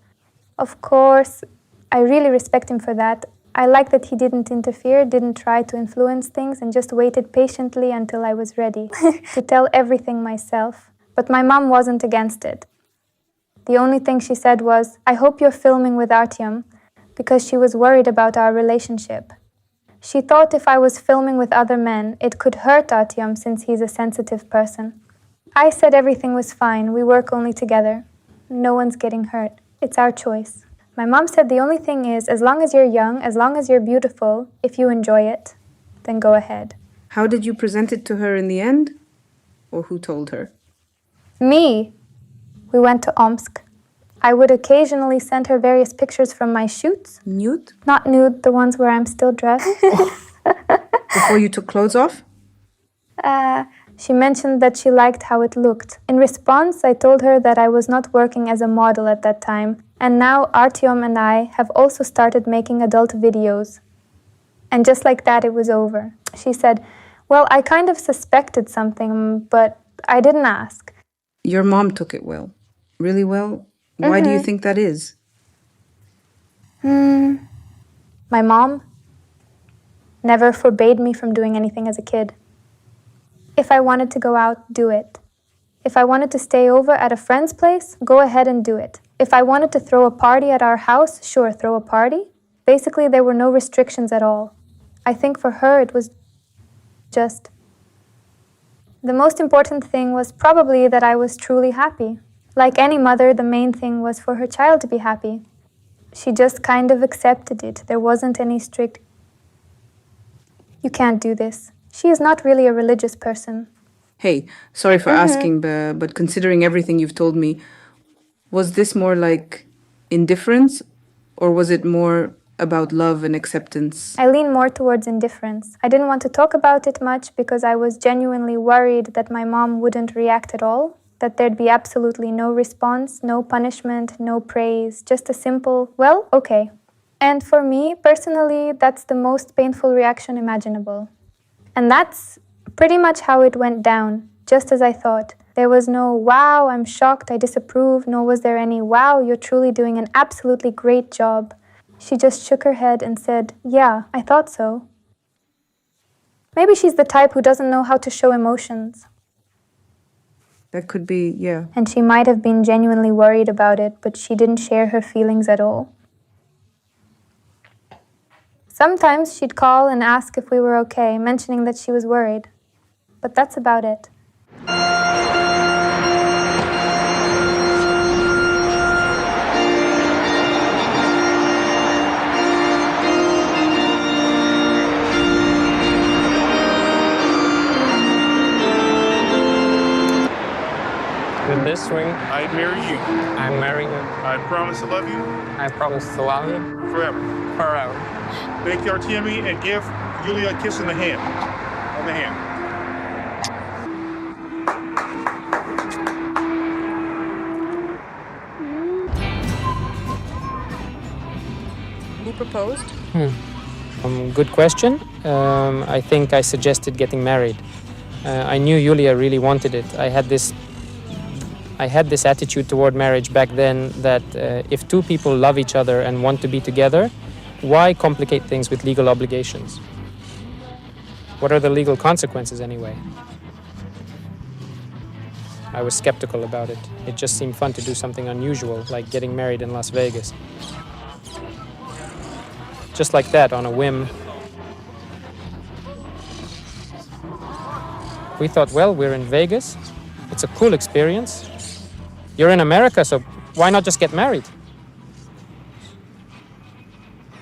Of course, I really respect him for that. I like that he didn't interfere, didn't try to influence things, and just waited patiently until I was ready to tell everything myself. But my mom wasn't against it. The only thing she said was, "I hope you're filming with Artiom," because she was worried about our relationship. She thought if I was filming with other men, it could hurt Artiom since he's a sensitive person. I said everything was fine, we work only together. No one's getting hurt. It's our choice. My mom said the only thing is, as long as you're young, as long as you're beautiful, if you enjoy it, then go ahead. How did you present it to her in the end? Or who told her? Me? We went to Omsk. I would occasionally send her various pictures from my shoots. Nude? Not nude, the ones where I'm still dressed. Before you took clothes off? She mentioned that she liked how it looked. In response, I told her that I was not working as a model at that time, and now Artiom and I have also started making adult videos. And just like that, it was over. She said, "Well, I kind of suspected something, but I didn't ask." Your mom took it well. Really well? Why do you think that is? My mom never forbade me from doing anything as a kid. If I wanted to go out, do it. If I wanted to stay over at a friend's place, go ahead and do it. If I wanted to throw a party at our house, sure, throw a party. Basically, there were no restrictions at all. I think for her it was just... The most important thing was probably that I was truly happy. Like any mother, the main thing was for her child to be happy. She just kind of accepted it. There wasn't any strict, "You can't do this." She is not really a religious person. Hey, sorry for asking, but considering everything you've told me, was this more like indifference, or was it more about love and acceptance? I lean more towards indifference. I didn't want to talk about it much because I was genuinely worried that my mom wouldn't react at all, that there'd be absolutely no response, no punishment, no praise, just a simple, "Well, okay." And for me, personally, that's the most painful reaction imaginable. And that's pretty much how it went down, just as I thought. There was no, "Wow, I'm shocked, I disapprove," nor was there any, "Wow, you're truly doing an absolutely great job." She just shook her head and said, "Yeah, I thought so." Maybe she's the type who doesn't know how to show emotions. That could be, yeah. And she might have been genuinely worried about it, but she didn't share her feelings at all. Sometimes she'd call and ask if we were okay, mentioning that she was worried. But that's about it. With this ring, I'd marry you. I marry you. I promise to love you I promise to love you forever. forever. Thank you, Artiom, and give Yulia a kiss in the hand. On the hand. Who proposed? Good question. I think I suggested getting married. I knew Yulia really wanted it. I had this attitude toward marriage back then that if two people love each other and want to be together, why complicate things with legal obligations? What are the legal consequences anyway? I was skeptical about it. It just seemed fun to do something unusual, like getting married in Las Vegas. Just like that, on a whim. We thought, well, we're in Vegas. It's a cool experience. You're in America, so why not just get married?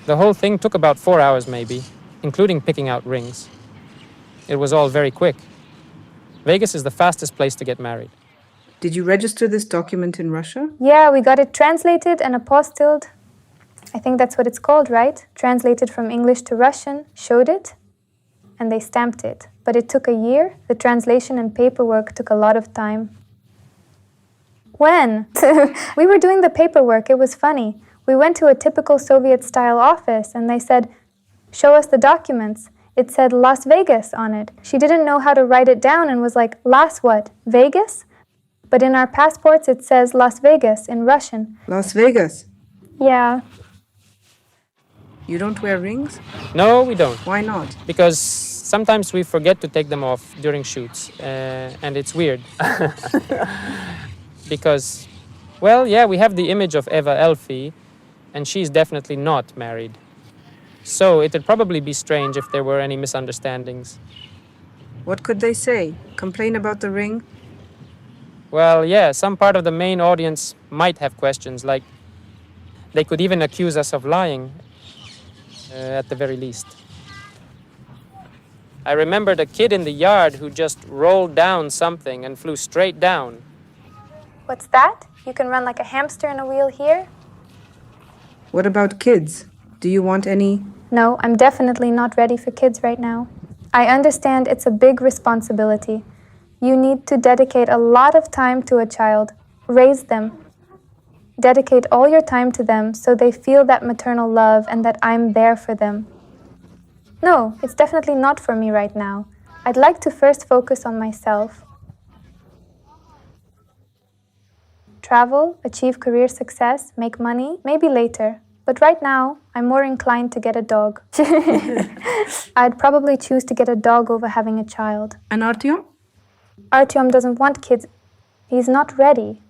The whole thing took about 4 hours maybe, including picking out rings. It was all very quick. Vegas is the fastest place to get married. Did you register this document in Russia? Yeah, we got it translated and apostilled. I think that's what it's called, right? Translated from English to Russian, showed it, and they stamped it. But it took a year. The translation and paperwork took a lot of time. When? We were doing the paperwork. It was funny. We went to a typical Soviet-style office, and they said, "Show us the documents." It said Las Vegas on it. She didn't know how to write it down and was like, Las what? Vegas? But in our passports, it says Las Vegas in Russian. Las Vegas? Yeah. You don't wear rings? No, we don't. Why not? Because sometimes we forget to take them off during shoots, and it's weird. Because, well, yeah, we have the image of Eva Elfie, and she's definitely not married. So it would probably be strange if there were any misunderstandings. What could they say? Complain about the ring? Well, yeah, some part of the main audience might have questions, like they could even accuse us of lying, at the very least. I remembered a kid in the yard who just rolled down something and flew straight down. What's that? You can run like a hamster in a wheel here? What about kids? Do you want any? No, I'm definitely not ready for kids right now. I understand it's a big responsibility. You need to dedicate a lot of time to a child, raise them. Dedicate all your time to them so they feel that maternal love and that I'm there for them. No, it's definitely not for me right now. I'd like to first focus on myself. Travel, achieve career success, make money, maybe later. But right now, I'm more inclined to get a dog. I'd probably choose to get a dog over having a child. And Artiom? Artiom doesn't want kids. He's not ready.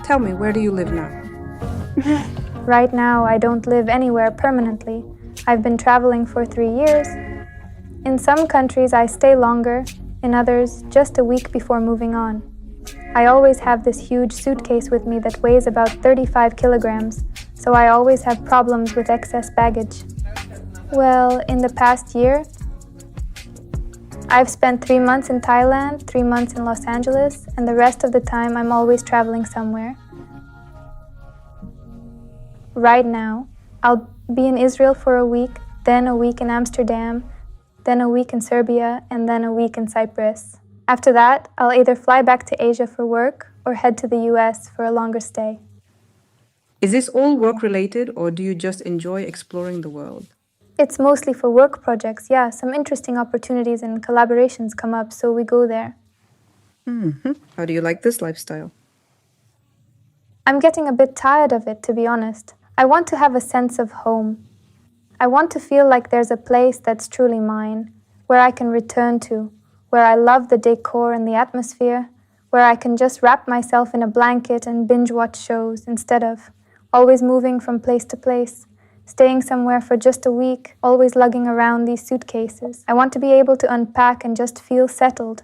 Tell me, where do you live now? Right now, I don't live anywhere permanently. I've been traveling for 3 years. In some countries, I stay longer. In others, just a week before moving on. I always have this huge suitcase with me that weighs about 35 kilograms, so I always have problems with excess baggage. Well, in the past year, I've spent 3 months in Thailand, 3 months in Los Angeles, and the rest of the time I'm always traveling somewhere. Right now, I'll be in Israel for a week, then a week in Amsterdam, then a week in Serbia, and then a week in Cyprus. After that, I'll either fly back to Asia for work or head to the US for a longer stay. Is this all work-related, or do you just enjoy exploring the world? It's mostly for work projects, yeah. Some interesting opportunities and collaborations come up, so we go there. Mm-hmm. How do you like this lifestyle? I'm getting a bit tired of it, to be honest. I want to have a sense of home. I want to feel like there's a place that's truly mine, where I can return to, where I love the decor and the atmosphere, where I can just wrap myself in a blanket and binge-watch shows instead of always moving from place to place, staying somewhere for just a week, always lugging around these suitcases. I want to be able to unpack and just feel settled.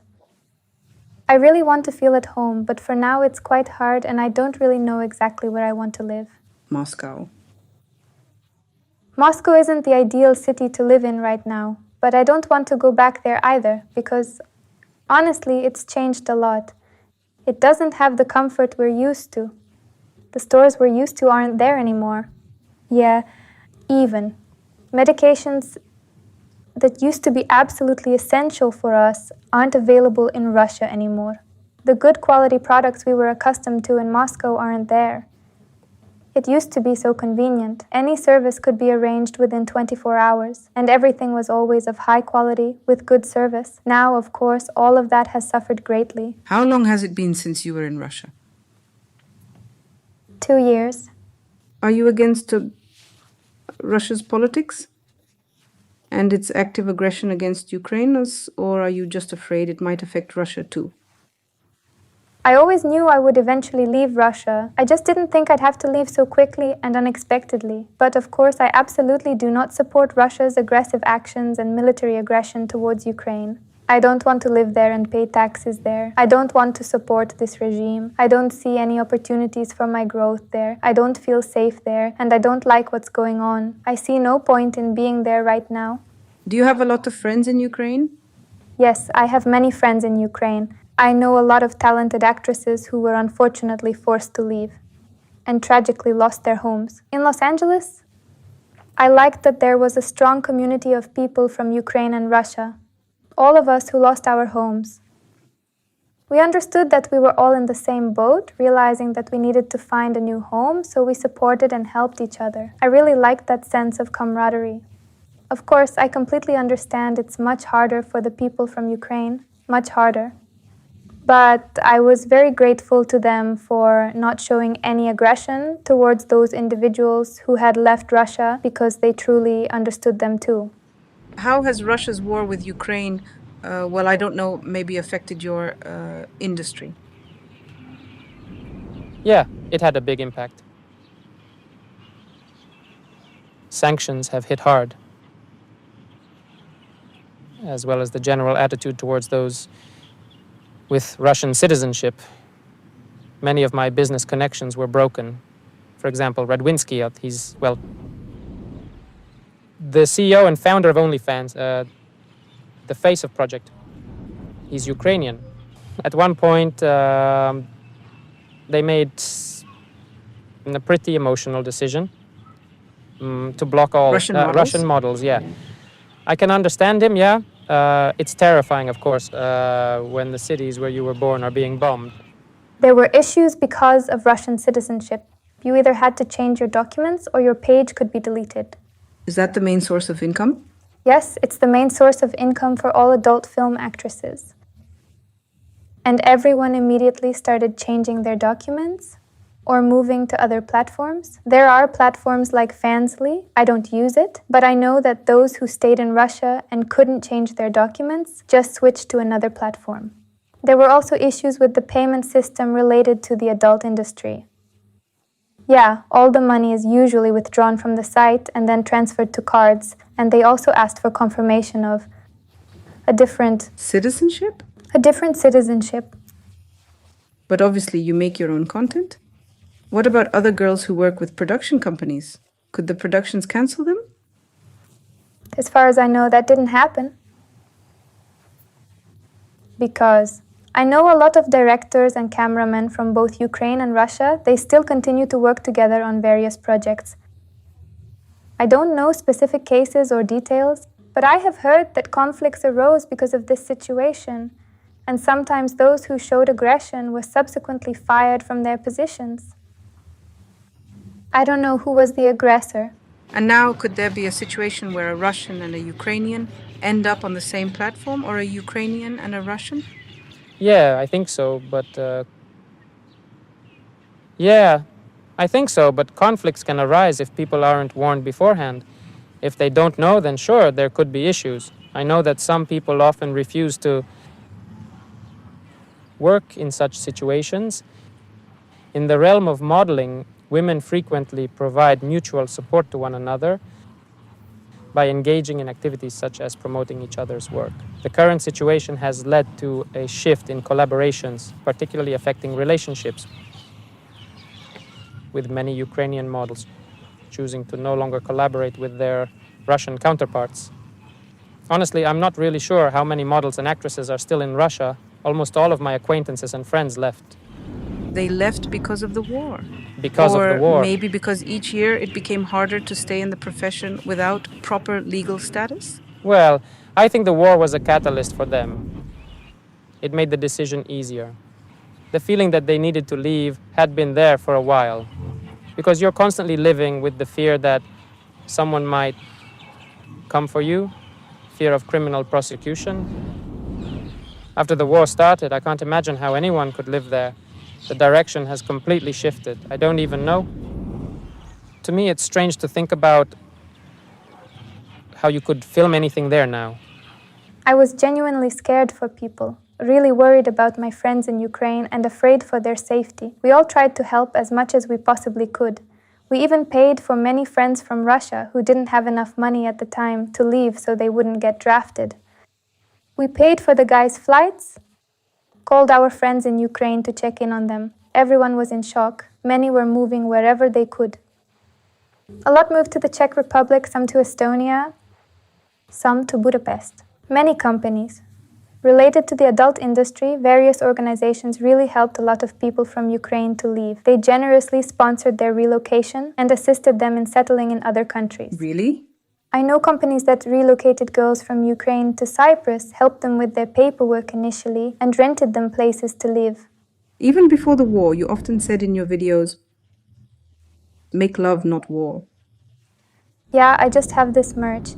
I really want to feel at home, but for now it's quite hard and I don't really know exactly where I want to live. Moscow. Moscow isn't the ideal city to live in right now, but I don't want to go back there either, because honestly, it's changed a lot. It doesn't have the comfort we're used to. The stores we're used to aren't there anymore. Yeah, even. Medications that used to be absolutely essential for us aren't available in Russia anymore. The good quality products we were accustomed to in Moscow aren't there. It used to be so convenient. Any service could be arranged within 24 hours, and everything was always of high quality, with good service. Now, of course, all of that has suffered greatly. How long has it been since you were in Russia? 2 years. Are you against Russia's politics and its active aggression against Ukraine, or are you just afraid it might affect Russia too? I always knew I would eventually leave Russia. I just didn't think I'd have to leave so quickly and unexpectedly. But of course, I absolutely do not support Russia's aggressive actions and military aggression towards Ukraine. I don't want to live there and pay taxes there. I don't want to support this regime. I don't see any opportunities for my growth there. I don't feel safe there, and I don't like what's going on. I see no point in being there right now. Do you have a lot of friends in Ukraine? Yes, I have many friends in Ukraine. I know a lot of talented actresses who were unfortunately forced to leave and tragically lost their homes. In Los Angeles, I liked that there was a strong community of people from Ukraine and Russia. All of us who lost our homes. We understood that we were all in the same boat, realizing that we needed to find a new home, so we supported and helped each other. I really liked that sense of camaraderie. Of course, I completely understand it's much harder for the people from Ukraine, much harder. But I was very grateful to them for not showing any aggression towards those individuals who had left Russia because they truly understood them too. How has Russia's war with Ukraine, I don't know, maybe affected your industry? Yeah, it had a big impact. Sanctions have hit hard, as well as the general attitude towards those with Russian citizenship. Many of my business connections were broken. For example, Radwinsky, he's, the CEO and founder of OnlyFans, the face of project. He's Ukrainian. At one point, they made a pretty emotional decision to block all Russian models. Yeah, I can understand him. Yeah, it's terrifying, of course, when the cities where you were born are being bombed. There were issues because of Russian citizenship. You either had to change your documents or your page could be deleted. Is that the main source of income? Yes, it's the main source of income for all adult film actresses. And everyone immediately started changing their documents or moving to other platforms. There are platforms like Fansly. I don't use it, but I know that those who stayed in Russia and couldn't change their documents just switched to another platform. There were also issues with the payment system related to the adult industry. Yeah, all the money is usually withdrawn from the site and then transferred to cards, and they also asked for confirmation of a different citizenship? A different citizenship. But obviously you make your own content? What about other girls who work with production companies? Could the productions cancel them? As far as I know, that didn't happen. Because I know a lot of directors and cameramen from both Ukraine and Russia. They still continue to work together on various projects. I don't know specific cases or details, but I have heard that conflicts arose because of this situation, and sometimes those who showed aggression were subsequently fired from their positions. I don't know who was the aggressor. And now could there be a situation where a Russian and a Ukrainian end up on the same platform, or a Ukrainian and a Russian? Yeah, I think so, but conflicts can arise if people aren't warned beforehand. If they don't know, then sure, there could be issues. I know that some people often refuse to work in such situations. In the realm of modeling, women frequently provide mutual support to one another by engaging in activities such as promoting each other's work. The current situation has led to a shift in collaborations, particularly affecting relationships, with many Ukrainian models choosing to no longer collaborate with their Russian counterparts. Honestly, I'm not really sure how many models and actresses are still in Russia. Almost all of my acquaintances and friends left. They left because of the war. Because of the war. Or maybe because each year it became harder to stay in the profession without proper legal status? Well, I think the war was a catalyst for them. It made the decision easier. The feeling that they needed to leave had been there for a while, because you're constantly living with the fear that someone might come for you, fear of criminal prosecution. After the war started, I can't imagine how anyone could live there. The direction has completely shifted. I don't even know. To me, it's strange to think about how you could film anything there now. I was genuinely scared for people, really worried about my friends in Ukraine and afraid for their safety. We all tried to help as much as we possibly could. We even paid for many friends from Russia who didn't have enough money at the time to leave so they wouldn't get drafted. We paid for the guys' flights, called our friends in Ukraine to check in on them. Everyone was in shock. Many were moving wherever they could. A lot moved to the Czech Republic, some to Estonia, some to Budapest. Many companies. Related to the adult industry, various organizations really helped a lot of people from Ukraine to leave. They generously sponsored their relocation and assisted them in settling in other countries. Really? I know companies that relocated girls from Ukraine to Cyprus, helped them with their paperwork initially, and rented them places to live. Even before the war, you often said in your videos, make love, not war. Yeah, I just have this merch.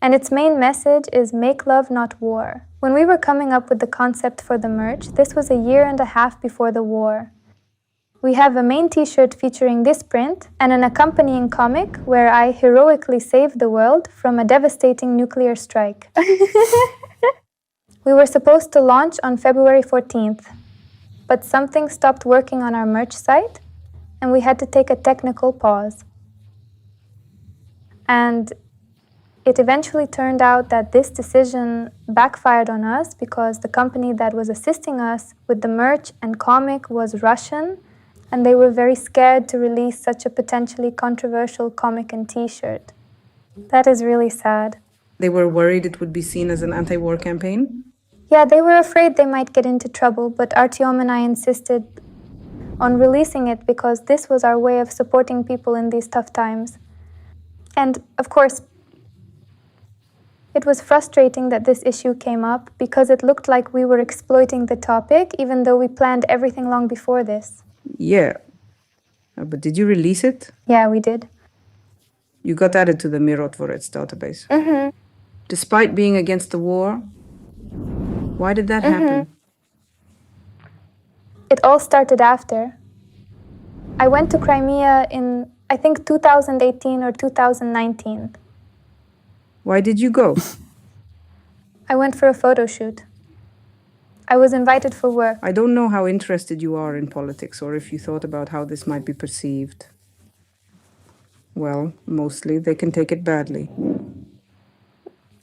And its main message is make love, not war. When we were coming up with the concept for the merch, this was a year and a half before the war. We have a main t-shirt featuring this print and an accompanying comic where I heroically saved the world from a devastating nuclear strike. We were supposed to launch on February 14th, but something stopped working on our merch site and we had to take a technical pause. And it eventually turned out that this decision backfired on us because the company that was assisting us with the merch and comic was Russian, and they were very scared to release such a potentially controversial comic and t-shirt. That is really sad. They were worried it would be seen as an anti-war campaign? Yeah, they were afraid they might get into trouble, but Artiom and I insisted on releasing it because this was our way of supporting people in these tough times. And, of course, it was frustrating that this issue came up because it looked like we were exploiting the topic, even though we planned everything long before this. Yeah. But did you release it? Yeah, we did. You got added to the Mirotvorets database. Mm-hmm. Despite being against the war, why did that happen? It all started after. I went to Crimea in, I think, 2018 or 2019. Why did you go? I went for a photo shoot. I was invited for work. I don't know how interested you are in politics or if you thought about how this might be perceived. Well, mostly they can take it badly.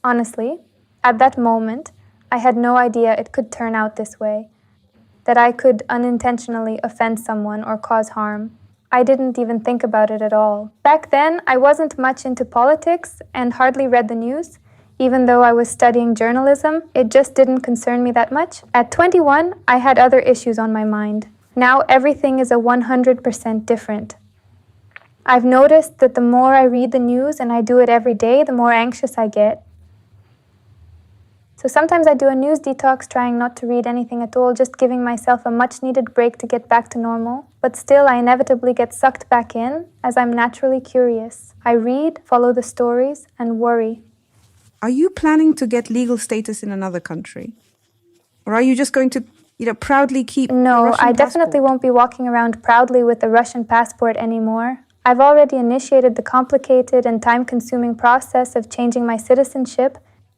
Honestly, at that moment, I had no idea it could turn out this way, that I could unintentionally offend someone or cause harm. I didn't even think about it at all. Back then, I wasn't much into politics and hardly read the news. Even though I was studying journalism, it just didn't concern me that much. At 21, I had other issues on my mind. Now everything is 100% different. I've noticed that the more I read the news and I do it every day, the more anxious I get. So sometimes I do a news detox, trying not to read anything at all, just giving myself a much-needed break to get back to normal. But still, I inevitably get sucked back in, as I'm naturally curious. I read, follow the stories, and worry. Are you planning to get legal status in another country? Or are you just going to, proudly keep No, Russian I definitely passport? won't be walking around proudly with a Russian passport anymore. I've already initiated the complicated and time-consuming process of changing my citizenship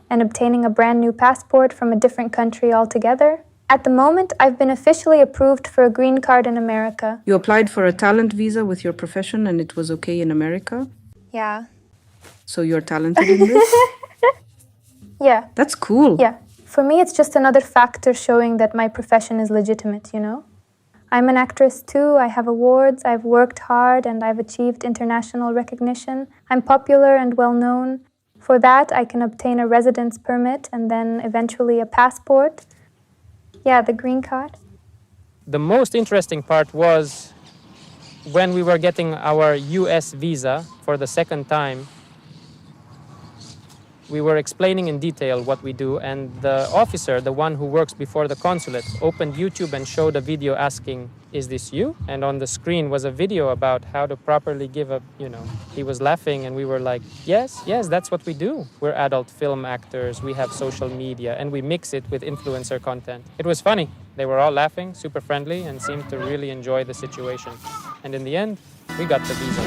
and obtaining a brand new passport from a different country altogether. At the moment, I've been officially approved for a green card in America. You applied for a talent visa with your profession and it was okay in America? Yeah. So you're talented in this? Yeah. That's cool. Yeah. For me, it's just another factor showing that my profession is legitimate, I'm an actress too. I have awards, I've worked hard, and I've achieved international recognition. I'm popular and well-known. For that, I can obtain a residence permit and then eventually a passport. Yeah, the green card. The most interesting part was when we were getting our US visa for the second time. We were explaining in detail what we do, and the officer, the one who works before the consulate, opened YouTube and showed a video asking, "Is this you?" And on the screen was a video about how to properly give a, he was laughing and we were like, yes, that's what we do. We're adult film actors, we have social media, and we mix it with influencer content. It was funny. They were all laughing, super friendly, and seemed to really enjoy the situation. And in the end, we got the visa.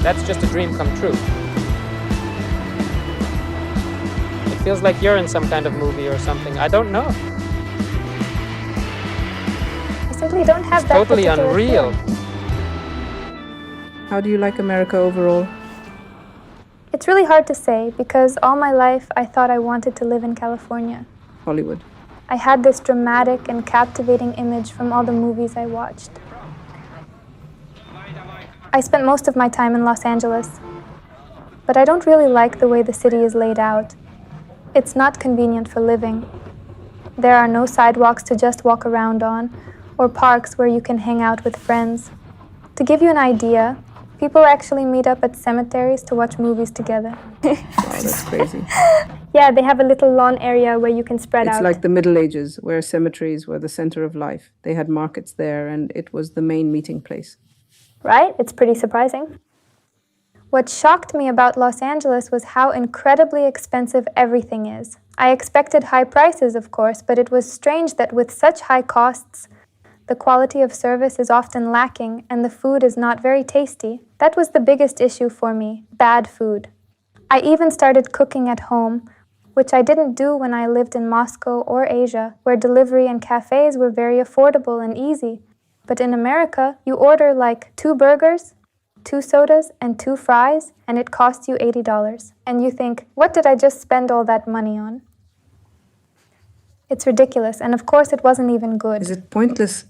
That's just a dream come true. It feels like you're in some kind of movie or something. I don't know. I simply don't have that Totally particular unreal. feeling. How do you like America overall? It's really hard to say because all my life I thought I wanted to live in California. Hollywood. I had this dramatic and captivating image from all the movies I watched. I spent most of my time in Los Angeles, but I don't really like the way the city is laid out. It's not convenient for living. There are no sidewalks to just walk around on, or parks where you can hang out with friends. To give you an idea, people actually meet up at cemeteries to watch movies together. Wow, that's crazy. Yeah, they have a little lawn area where you can spread out. It's like the Middle Ages, where cemeteries were the center of life. They had markets there, and it was the main meeting place. Right? It's pretty surprising. What shocked me about Los Angeles was how incredibly expensive everything is. I expected high prices, of course, but it was strange that with such high costs, the quality of service is often lacking and the food is not very tasty. That was the biggest issue for me, bad food. I even started cooking at home, which I didn't do when I lived in Moscow or Asia, where delivery and cafes were very affordable and easy. But in America, you order like 2 burgers, 2 sodas, and 2 fries, and it costs you $80. And you think, what did I just spend all that money on? It's ridiculous, and of course it wasn't even good. Is it pointless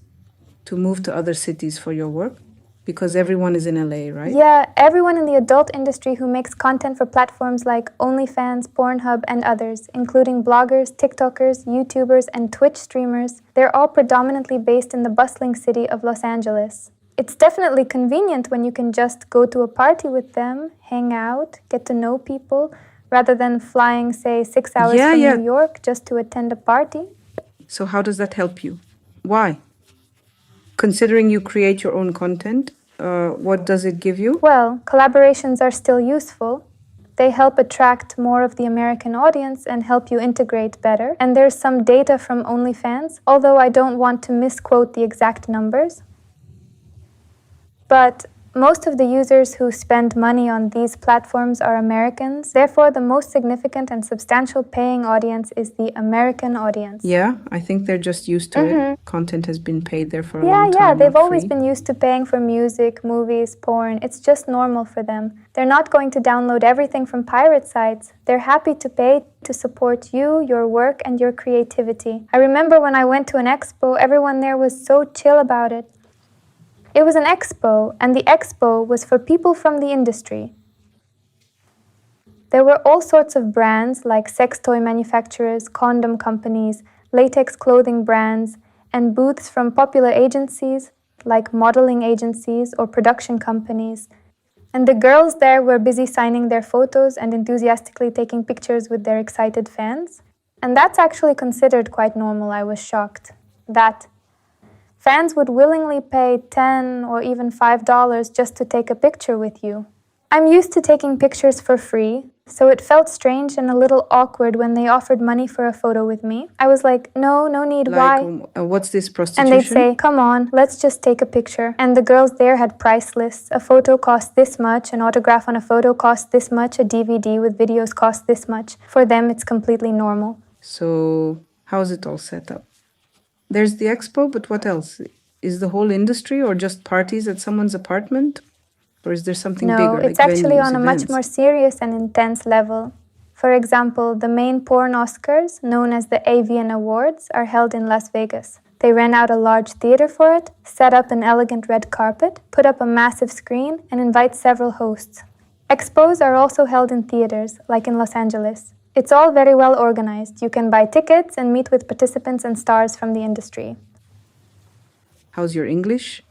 to move to other cities for your work? Because everyone is in LA, right? Yeah, everyone in the adult industry who makes content for platforms like OnlyFans, Pornhub, and others, including bloggers, TikTokers, YouTubers, and Twitch streamers, they're all predominantly based in the bustling city of Los Angeles. It's definitely convenient when you can just go to a party with them, hang out, get to know people, rather than flying, say, 6 hours from New York just to attend a party. So how does that help you? Why? Considering you create your own content, what does it give you? Well, collaborations are still useful. They help attract more of the American audience and help you integrate better. And there's some data from OnlyFans, although I don't want to misquote the exact numbers. But most of the users who spend money on these platforms are Americans. Therefore, the most significant and substantial paying audience is the American audience. Yeah, I think they're just used to it. Content has been paid there for a long time. Yeah, they've always been used to paying for music, movies, porn. It's just normal for them. They're not going to download everything from pirate sites. They're happy to pay to support you, your work, and your creativity. I remember when I went to an expo, everyone there was so chill about it. It was an expo, and the expo was for people from the industry. There were all sorts of brands like sex toy manufacturers, condom companies, latex clothing brands, and booths from popular agencies like modeling agencies or production companies. And the girls there were busy signing their photos and enthusiastically taking pictures with their excited fans. And that's actually considered quite normal. I was shocked. That fans would willingly pay $10 or even $5 just to take a picture with you. I'm used to taking pictures for free, so it felt strange and a little awkward when they offered money for a photo with me. I was like, no need, why? What's this, prostitution? And they'd say, come on, let's just take a picture. And the girls there had price lists. A photo cost this much, an autograph on a photo cost this much, a DVD with videos cost this much. For them, it's completely normal. So how's it all set up? There's the expo, but what else? Is the whole industry or just parties at someone's apartment? Or is there something bigger? No, it's actually on a much more serious and intense level. For example, the main porn Oscars, known as the Eva and Awards, are held in Las Vegas. They rent out a large theater for it, set up an elegant red carpet, put up a massive screen, and invite several hosts. Expos are also held in theaters, like in Los Angeles. It's all very well organized. You can buy tickets and meet with participants and stars from the industry. How's your English?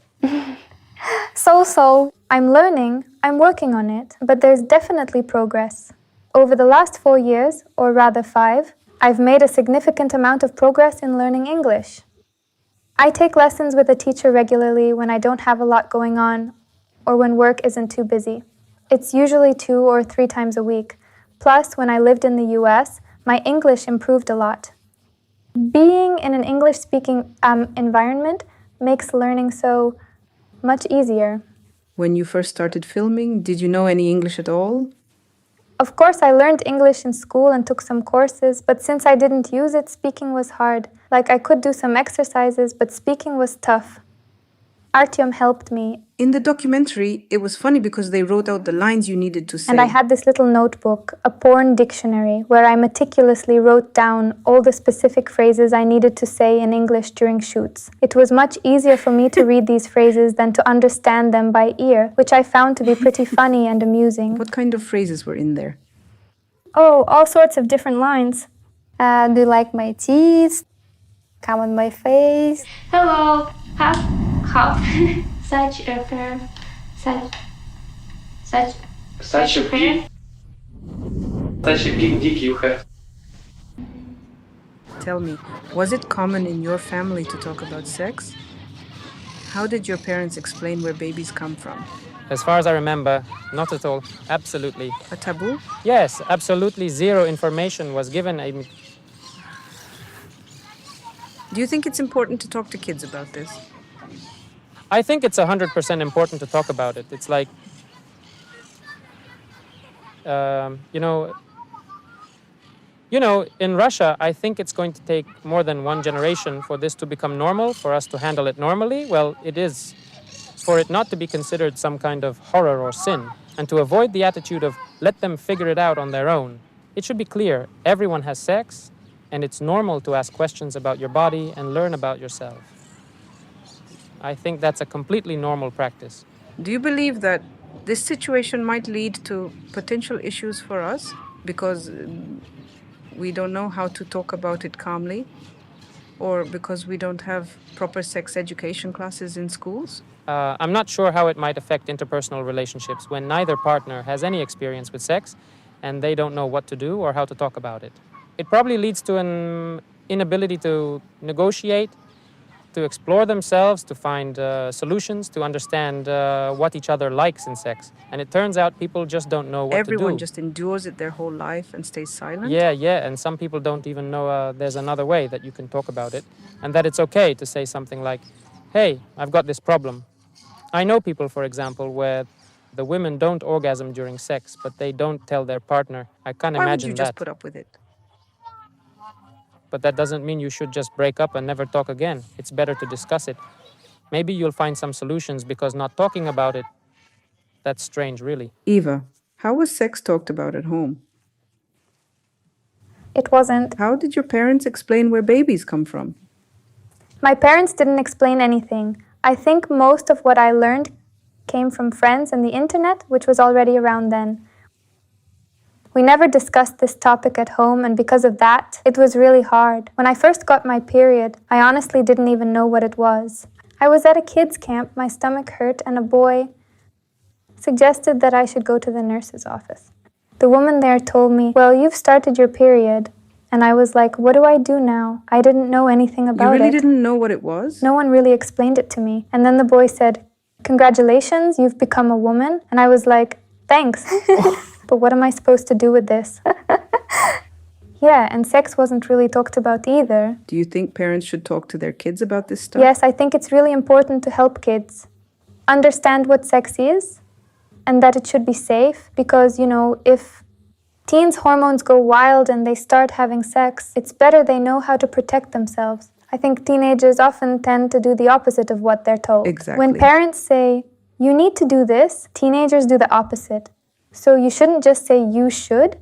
So. I'm learning, I'm working on it, but there's definitely progress. Over the last 4 years, or rather 5, I've made a significant amount of progress in learning English. I take lessons with a teacher regularly when I don't have a lot going on or when work isn't too busy. It's usually 2 or 3 times a week. Plus, when I lived in the US, my English improved a lot. Being in an English-speaking environment makes learning so much easier. When you first started filming, did you know any English at all? Of course, I learned English in school and took some courses, but since I didn't use it, speaking was hard. Like, I could do some exercises, but speaking was tough. Artiom helped me. In the documentary, it was funny because they wrote out the lines you needed to say. And I had this little notebook, a porn dictionary, where I meticulously wrote down all the specific phrases I needed to say in English during shoots. It was much easier for me to read these phrases than to understand them by ear, which I found to be pretty funny and amusing. What kind of phrases were in there? Oh, all sorts of different lines. Do you like my teeth? Come on my face. Hello, how such a fair, such a fair. Such a big dick you have. Tell me, was it common in your family to talk about sex? How did your parents explain where babies come from? As far as I remember, not at all. Absolutely. A taboo? Yes, absolutely zero information was given. Do you think it's important to talk to kids about this? I think it's 100% important to talk about it. It's like, in Russia, I think it's going to take more than one generation for this to become normal, for us to handle it normally. Well, it is for it not to be considered some kind of horror or sin, and to avoid the attitude of let them figure it out on their own. It should be clear, everyone has sex, and it's normal to ask questions about your body and learn about yourself. I think that's a completely normal practice. Do you believe that this situation might lead to potential issues for us because we don't know how to talk about it calmly, or because we don't have proper sex education classes in schools? I'm not sure how it might affect interpersonal relationships when neither partner has any experience with sex and they don't know what to do or how to talk about it. It probably leads to an inability to negotiate, to explore themselves, to find solutions, to understand what each other likes in sex. And it turns out people just don't know what to do. Everyone just endures it their whole life and stays silent? Yeah, and some people don't even know there's another way that you can talk about it, and that it's okay to say something like, hey, I've got this problem. I know people, for example, where the women don't orgasm during sex, but they don't tell their partner. I can't imagine that. Why would you just put up with it? But that doesn't mean you should just break up and never talk again. It's better to discuss it. Maybe you'll find some solutions, because not talking about it, that's strange, really. Eva, how was sex talked about at home? It wasn't. How did your parents explain where babies come from? My parents didn't explain anything. I think most of what I learned came from friends and the internet, which was already around then. We never discussed this topic at home, and because of that, it was really hard. When I first got my period, I honestly didn't even know what it was. I was at a kids' camp, my stomach hurt, and a boy suggested that I should go to the nurse's office. The woman there told me, well, you've started your period. And I was like, what do I do now? I didn't know anything about it. You really didn't know what it was? No one really explained it to me. And then the boy said, congratulations, you've become a woman. And I was like, thanks. But what am I supposed to do with this? Yeah, and sex wasn't really talked about either. Do you think parents should talk to their kids about this stuff? Yes, I think it's really important to help kids understand what sex is and that it should be safe. Because, if teens' hormones go wild and they start having sex, it's better they know how to protect themselves. I think teenagers often tend to do the opposite of what they're told. Exactly. When parents say, you need to do this, teenagers do the opposite. So you shouldn't just say you should,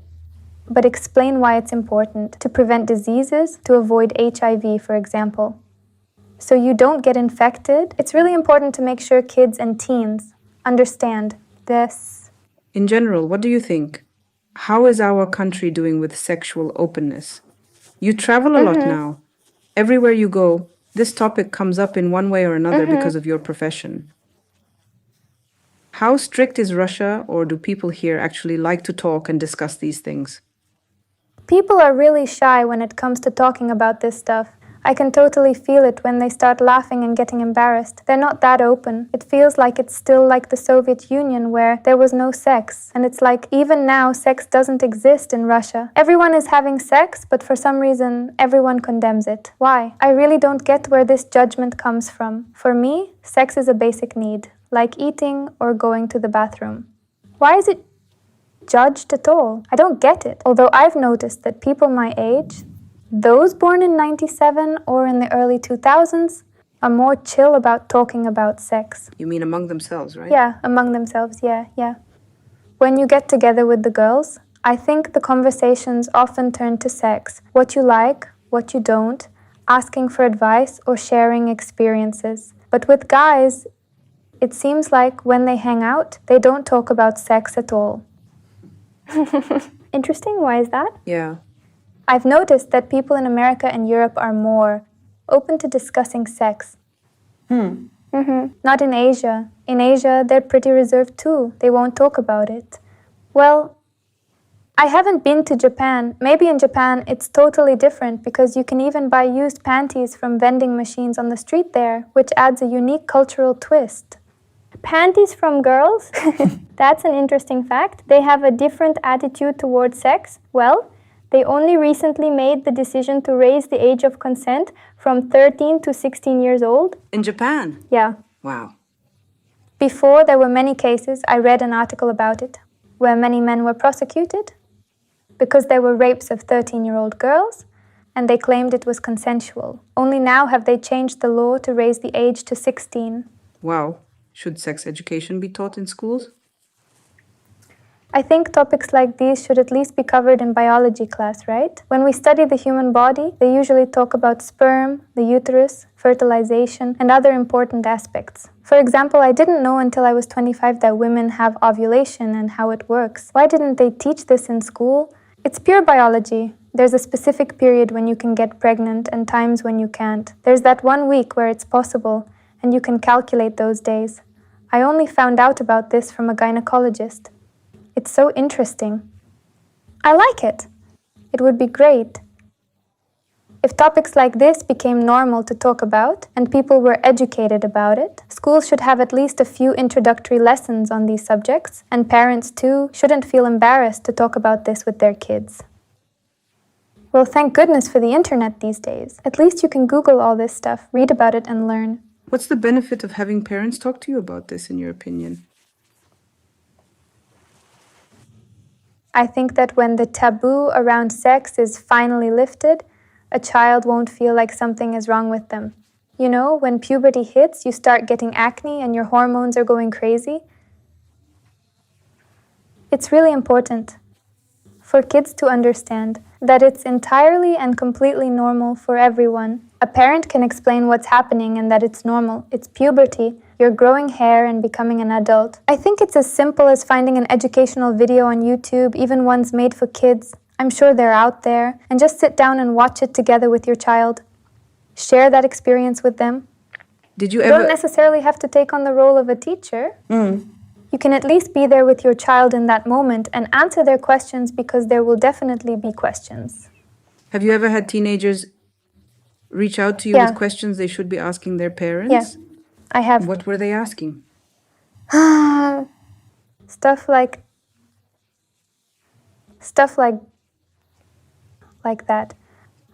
but explain why it's important to prevent diseases, to avoid HIV, for example. So you don't get infected. It's really important to make sure kids and teens understand this. In general, what do you think? How is our country doing with sexual openness? You travel a lot now. Everywhere you go, this topic comes up in one way or another because of your profession. How strict is Russia, or do people here actually like to talk and discuss these things? People are really shy when it comes to talking about this stuff. I can totally feel it when they start laughing and getting embarrassed. They're not that open. It feels like it's still like the Soviet Union, where there was no sex. And it's like even now sex doesn't exist in Russia. Everyone is having sex, but for some reason everyone condemns it. Why? I really don't get where this judgment comes from. For me, sex is a basic need, like eating or going to the bathroom. Why is it judged at all. I don't get it. Although I've noticed that people my age, those born in 97 or in the early 2000s, are more chill about talking about sex. You mean among themselves, right? Yeah, among themselves, yeah. When you get together with the girls, I think the conversations often turn to sex, what you like, what you don't, asking for advice or sharing experiences. But with guys, it seems like when they hang out, they don't talk about sex at all. Interesting, why is that? Yeah. I've noticed that people in America and Europe are more open to discussing sex. Not in Asia. In Asia, they're pretty reserved too. They won't talk about it. Well, I haven't been to Japan. Maybe in Japan it's totally different because you can even buy used panties from vending machines on the street there, which adds a unique cultural twist. Panties from girls? That's an interesting fact. They have a different attitude towards sex. Well, they only recently made the decision to raise the age of consent from 13 to 16 years old. In Japan? Yeah. Wow. Before, there were many cases, I read an article about it, where many men were prosecuted because there were rapes of 13-year-old girls, and they claimed it was consensual. Only now have they changed the law to raise the age to 16. Wow. Should sex education be taught in schools? I think topics like these should at least be covered in biology class, right? When we study the human body, they usually talk about sperm, the uterus, fertilization, and other important aspects. For example, I didn't know until I was 25 that women have ovulation and how it works. Why didn't they teach this in school? It's pure biology. There's a specific period when you can get pregnant and times when you can't. There's that 1 week where it's possible, and you can calculate those days. I only found out about this from a gynecologist. It's so interesting. I like it. It would be great if topics like this became normal to talk about and people were educated about it. Schools should have at least a few introductory lessons on these subjects, and parents too shouldn't feel embarrassed to talk about this with their kids. Well, thank goodness for the internet these days. At least you can Google all this stuff, read about it and learn. What's the benefit of having parents talk to you about this, in your opinion? I think that when the taboo around sex is finally lifted, a child won't feel like something is wrong with them. You know, when puberty hits, you start getting acne and your hormones are going crazy. It's really important for kids to understand that it's entirely and completely normal for everyone. A parent can explain what's happening and that it's normal. It's puberty. You're growing hair and becoming an adult. I think it's as simple as finding an educational video on YouTube, even ones made for kids. I'm sure they're out there. And just sit down and watch it together with your child. Share that experience with them. Did You you ever... don't necessarily have to take on the role of a teacher. You can at least be there with your child in that moment and answer their questions, because there will definitely be questions. Have you ever had teenagers reach out to you with questions they should be asking their parents? Yeah, I have. What were they asking? Stuff like that.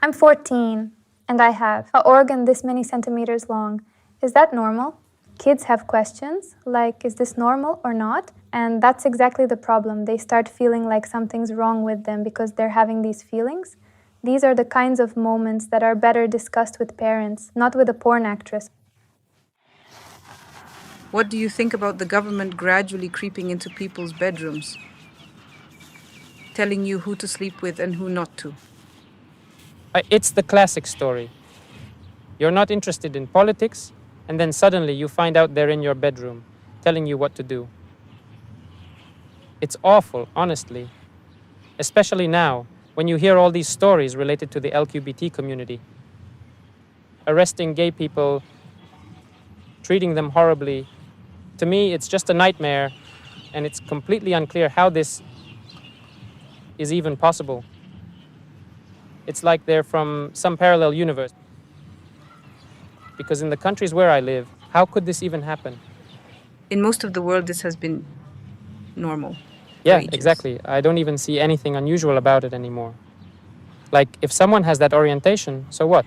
I'm 14 and I have an organ this many centimeters long. Is that normal? Kids have questions like, is this normal or not? And that's exactly the problem. They start feeling like something's wrong with them because they're having these feelings. These are the kinds of moments that are better discussed with parents, not with a porn actress. What do you think about the government gradually creeping into people's bedrooms, telling you who to sleep with and who not to? It's the classic story. You're not interested in politics, and then suddenly you find out they're in your bedroom, telling you what to do. It's awful, honestly. Especially now, when you hear all these stories related to the LGBT community. Arresting gay people, treating them horribly. To me, it's just a nightmare, and it's completely unclear how this is even possible. It's like they're from some parallel universe. Because in the countries where I live, how could this even happen? In most of the world, this has been normal. Yeah, exactly. I don't even see anything unusual about it anymore. Like, if someone has that orientation, so what?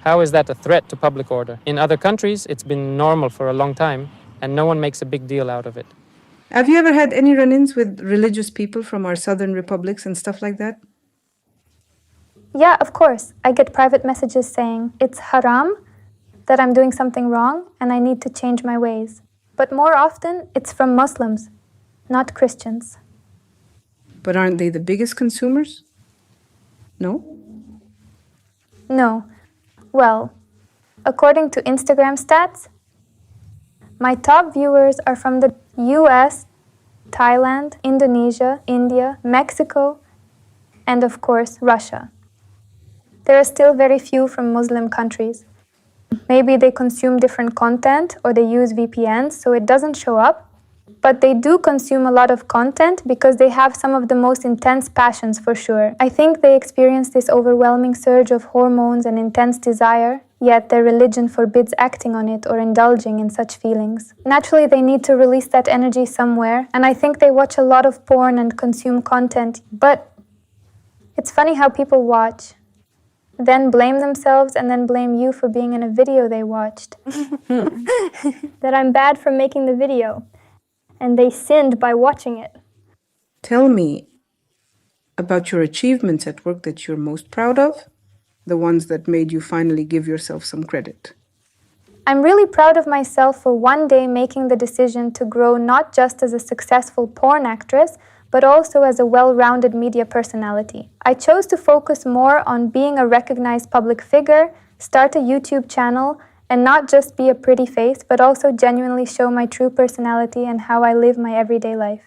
How is that a threat to public order? In other countries, it's been normal for a long time, and no one makes a big deal out of it. Have you ever had any run-ins with religious people from our southern republics and stuff like that? Yeah, of course. I get private messages saying it's haram, that I'm doing something wrong and I need to change my ways. But more often, it's from Muslims, not Christians. But aren't they the biggest consumers? No? No. Well, according to Instagram stats, my top viewers are from the US, Thailand, Indonesia, India, Mexico, and of course, Russia. There are still very few from Muslim countries. Maybe they consume different content or they use VPNs, so it doesn't show up. But they do consume a lot of content because they have some of the most intense passions for sure. I think they experience this overwhelming surge of hormones and intense desire, yet their religion forbids acting on it or indulging in such feelings. Naturally, they need to release that energy somewhere, and I think they watch a lot of porn and consume content. But it's funny how people watch, then blame themselves and then blame you for being in a video they watched. That I'm bad for making the video. And they sinned by watching it. Tell me about your achievements at work that you're most proud of, the ones that made you finally give yourself some credit. I'm really proud of myself for one day making the decision to grow not just as a successful porn actress, but also as a well-rounded media personality. I chose to focus more on being a recognized public figure, start a YouTube channel, and not just be a pretty face, but also genuinely show my true personality and how I live my everyday life.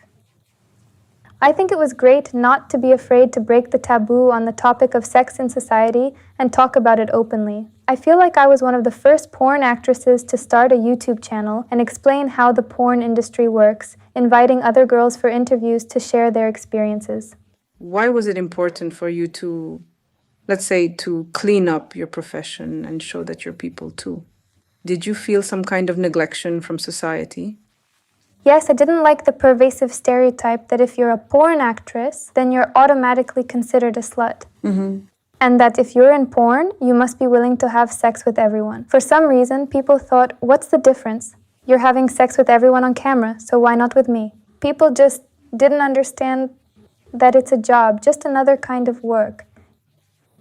I think it was great not to be afraid to break the taboo on the topic of sex in society and talk about it openly. I feel like I was one of the first porn actresses to start a YouTube channel and explain how the porn industry works, inviting other girls for interviews to share their experiences. Why was it important for you to, let's say, to clean up your profession and show that you're people too? Did you feel some kind of neglection from society? Yes, I didn't like the pervasive stereotype that if you're a porn actress, then you're automatically considered a slut. Mm-hmm. And that if you're in porn, you must be willing to have sex with everyone. For some reason, people thought, what's the difference? You're having sex with everyone on camera, so why not with me? People just didn't understand that it's a job, just another kind of work.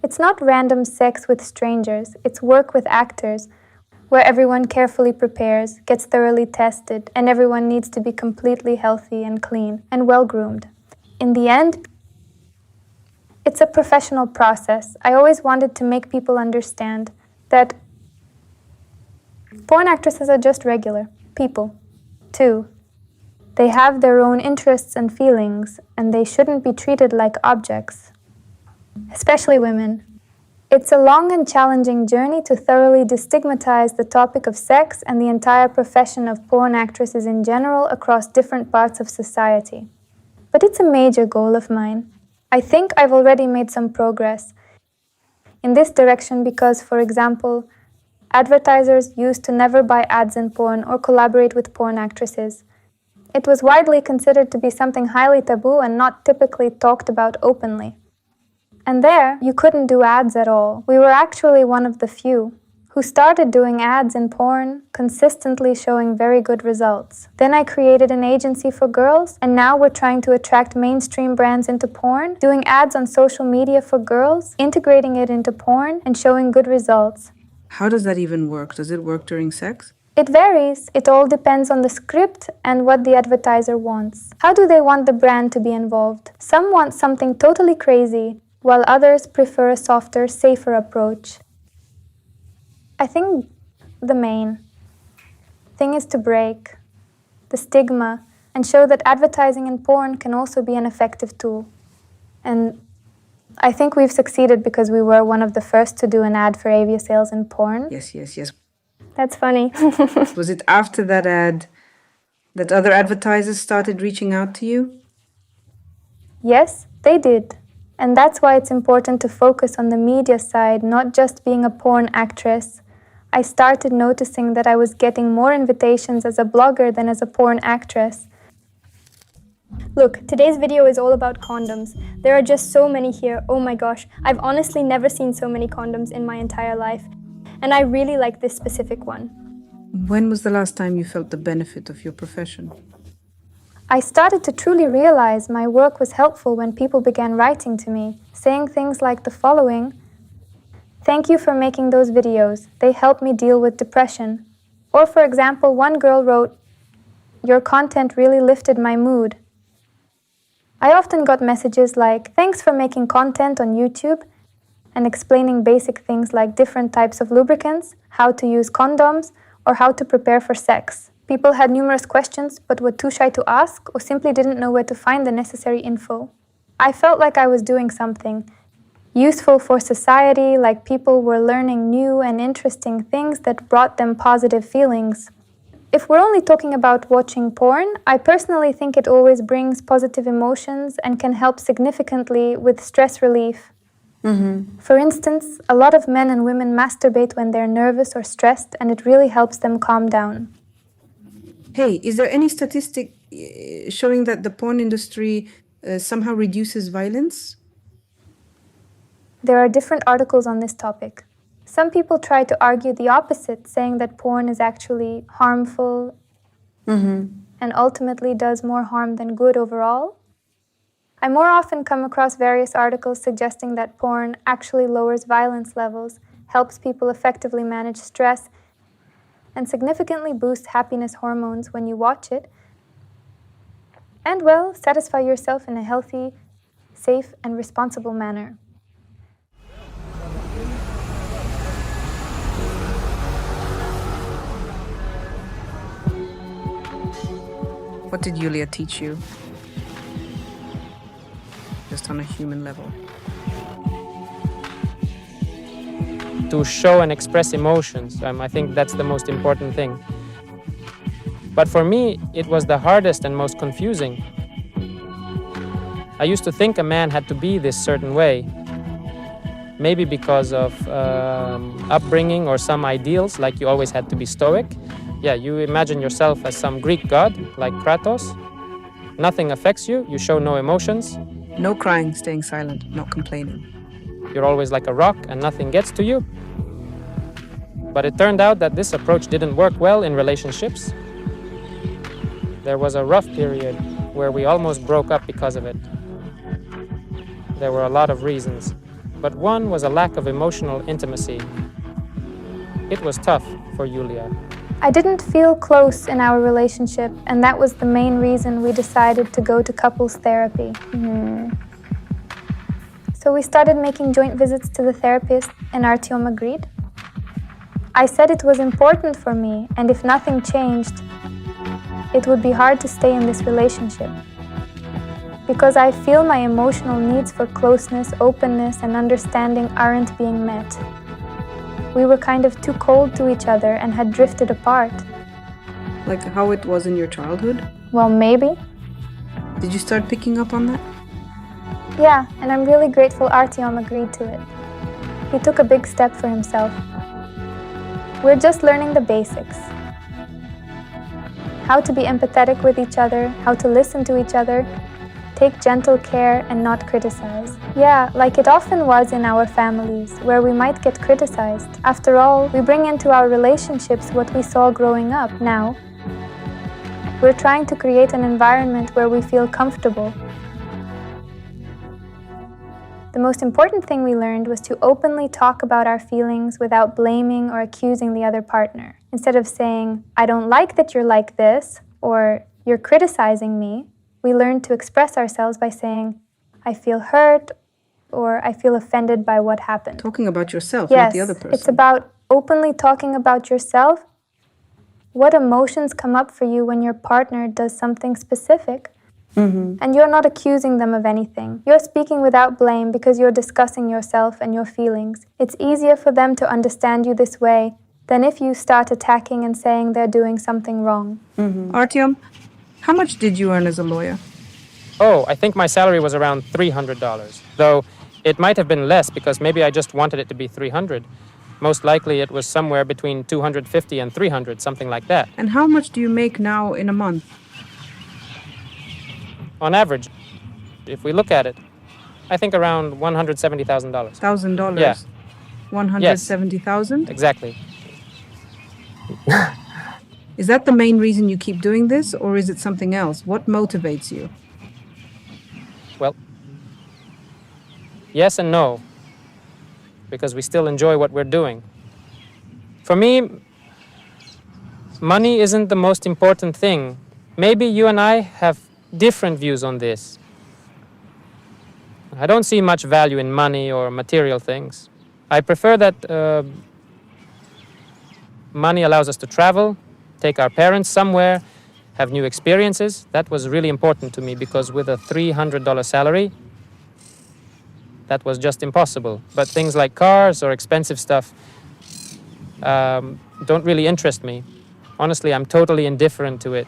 It's not random sex with strangers, it's work with actors, where everyone carefully prepares, gets thoroughly tested, and everyone needs to be completely healthy and clean and well-groomed. In the end, it's a professional process. I always wanted to make people understand that porn actresses are just regular people, too. They have their own interests and feelings, and they shouldn't be treated like objects, especially women. It's a long and challenging journey to thoroughly destigmatize the topic of sex and the entire profession of porn actresses in general across different parts of society. But it's a major goal of mine. I think I've already made some progress in this direction because, for example, advertisers used to never buy ads in porn or collaborate with porn actresses. It was widely considered to be something highly taboo and not typically talked about openly. And there, you couldn't do ads at all. We were actually one of the few who started doing ads in porn, consistently showing very good results. Then I created an agency for girls, and now we're trying to attract mainstream brands into porn, doing ads on social media for girls, integrating it into porn, and showing good results. How does that even work? Does it work during sex? It varies. It all depends on the script and what the advertiser wants. How do they want the brand to be involved? Some want something totally crazy, while others prefer a softer, safer approach. I think the main thing is to break the stigma and show that advertising in porn can also be an effective tool. And I think we've succeeded because we were one of the first to do an ad for Avia sales in porn. Yes. That's funny. Was it after that ad that other advertisers started reaching out to you? Yes, they did. And that's why it's important to focus on the media side, not just being a porn actress. I started noticing that I was getting more invitations as a blogger than as a porn actress. Look, today's video is all about condoms. There are just so many here, oh my gosh. I've honestly never seen so many condoms in my entire life. And I really like this specific one. When was the last time you felt the benefit of your profession? I started to truly realize my work was helpful when people began writing to me, saying things like the following: "Thank you for making those videos. They helped me deal with depression." Or for example, one girl wrote, "Your content really lifted my mood." I often got messages like, "Thanks for making content on YouTube," and explaining basic things like different types of lubricants, how to use condoms, or how to prepare for sex. People had numerous questions but were too shy to ask or simply didn't know where to find the necessary info. I felt like I was doing something useful for society, like people were learning new and interesting things that brought them positive feelings. If we're only talking about watching porn, I personally think it always brings positive emotions and can help significantly with stress relief. For instance, a lot of men and women masturbate when they're nervous or stressed, and it really helps them calm down. Hey, is there any statistic showing that the porn industry somehow reduces violence? There are different articles on this topic. Some people try to argue the opposite, saying that porn is actually harmful and ultimately does more harm than good overall. I more often come across various articles suggesting that porn actually lowers violence levels, helps people effectively manage stress, and significantly boosts happiness hormones when you watch it, and, well, satisfy yourself in a healthy, safe, and responsible manner. What did Julia teach you? Just on a human level. To show and express emotions, I think that's the most important thing. But for me, it was the hardest and most confusing. I used to think a man had to be this certain way, maybe because of upbringing or some ideals, like you always had to be stoic. Yeah, you imagine yourself as some Greek god, like Kratos. Nothing affects you, you show no emotions. No crying, staying silent, not complaining. You're always like a rock and nothing gets to you. But it turned out that this approach didn't work well in relationships. There was a rough period where we almost broke up because of it. There were a lot of reasons, but one was a lack of emotional intimacy. It was tough for Julia. I didn't feel close in our relationship, and that was the main reason we decided to go to couples therapy. So we started making joint visits to the therapist, and Artiom agreed. I said it was important for me, and if nothing changed, it would be hard to stay in this relationship. Because I feel my emotional needs for closeness, openness, and understanding aren't being met. We were kind of too cold to each other and had drifted apart. Like how it was in your childhood? Well, maybe. Did you start picking up on that? Yeah, and I'm really grateful Artiom agreed to it. He took a big step for himself. We're just learning the basics. How to be empathetic with each other, how to listen to each other, take gentle care and not criticize. Yeah, like it often was in our families, where we might get criticized. After all, we bring into our relationships what we saw growing up. Now, we're trying to create an environment where we feel comfortable. The most important thing we learned was to openly talk about our feelings without blaming or accusing the other partner. Instead of saying, "I don't like that you're like this," or "You're criticizing me," we learned to express ourselves by saying, "I feel hurt," or "I feel offended by what happened." Talking about yourself, Yes, not the other person. it's about openly talking about yourself. What emotions come up for you when your partner does something specific? And you're not accusing them of anything. You're speaking without blame because you're discussing yourself and your feelings. It's easier for them to understand you this way than if you start attacking and saying they're doing something wrong. Artiom, how much did you earn as a lawyer? Oh, I think my salary was around $300, though it might have been less because maybe I just wanted it to be $300. Most likely it was somewhere between $250 and $300, something like that. And how much do you make now in a month? On average, if we look at it, I think around $170,000. $1,000? Yeah. 170,000? Exactly. Is that the main reason you keep doing this, or is it something else? What motivates you? Well, yes and no, because we still enjoy what we're doing. For me, money isn't the most important thing. Maybe you and I have different views on this. I don't see much value in money or material things. I prefer that money allows us to travel, take our parents somewhere, have new experiences. That was really important to me because with a $300 salary, that was just impossible. But things like cars or expensive stuff don't really interest me. Honestly, I'm totally indifferent to it.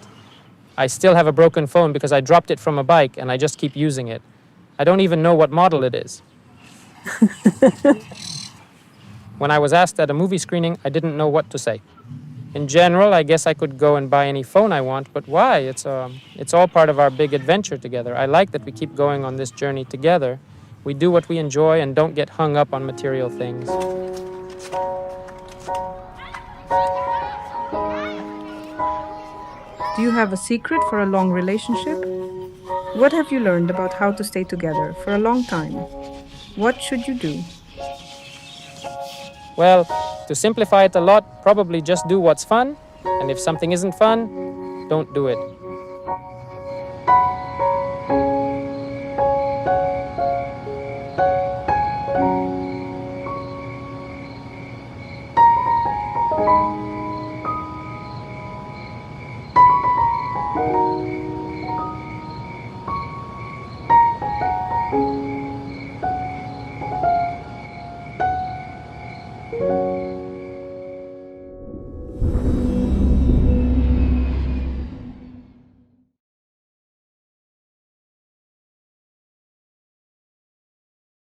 I still have a broken phone because I dropped it from a bike and I just keep using it. I don't even know what model it is. When I was asked at a movie screening, I didn't know what to say. In general, I guess I could go and buy any phone I want, but why? It's all part of our big adventure together. I like that we keep going on this journey together. We do what we enjoy and don't get hung up on material things. Do you have a secret for a long relationship? What have you learned about how to stay together for a long time? What should you do? Well, to simplify it a lot, probably just do what's fun, and if something isn't fun, don't do it.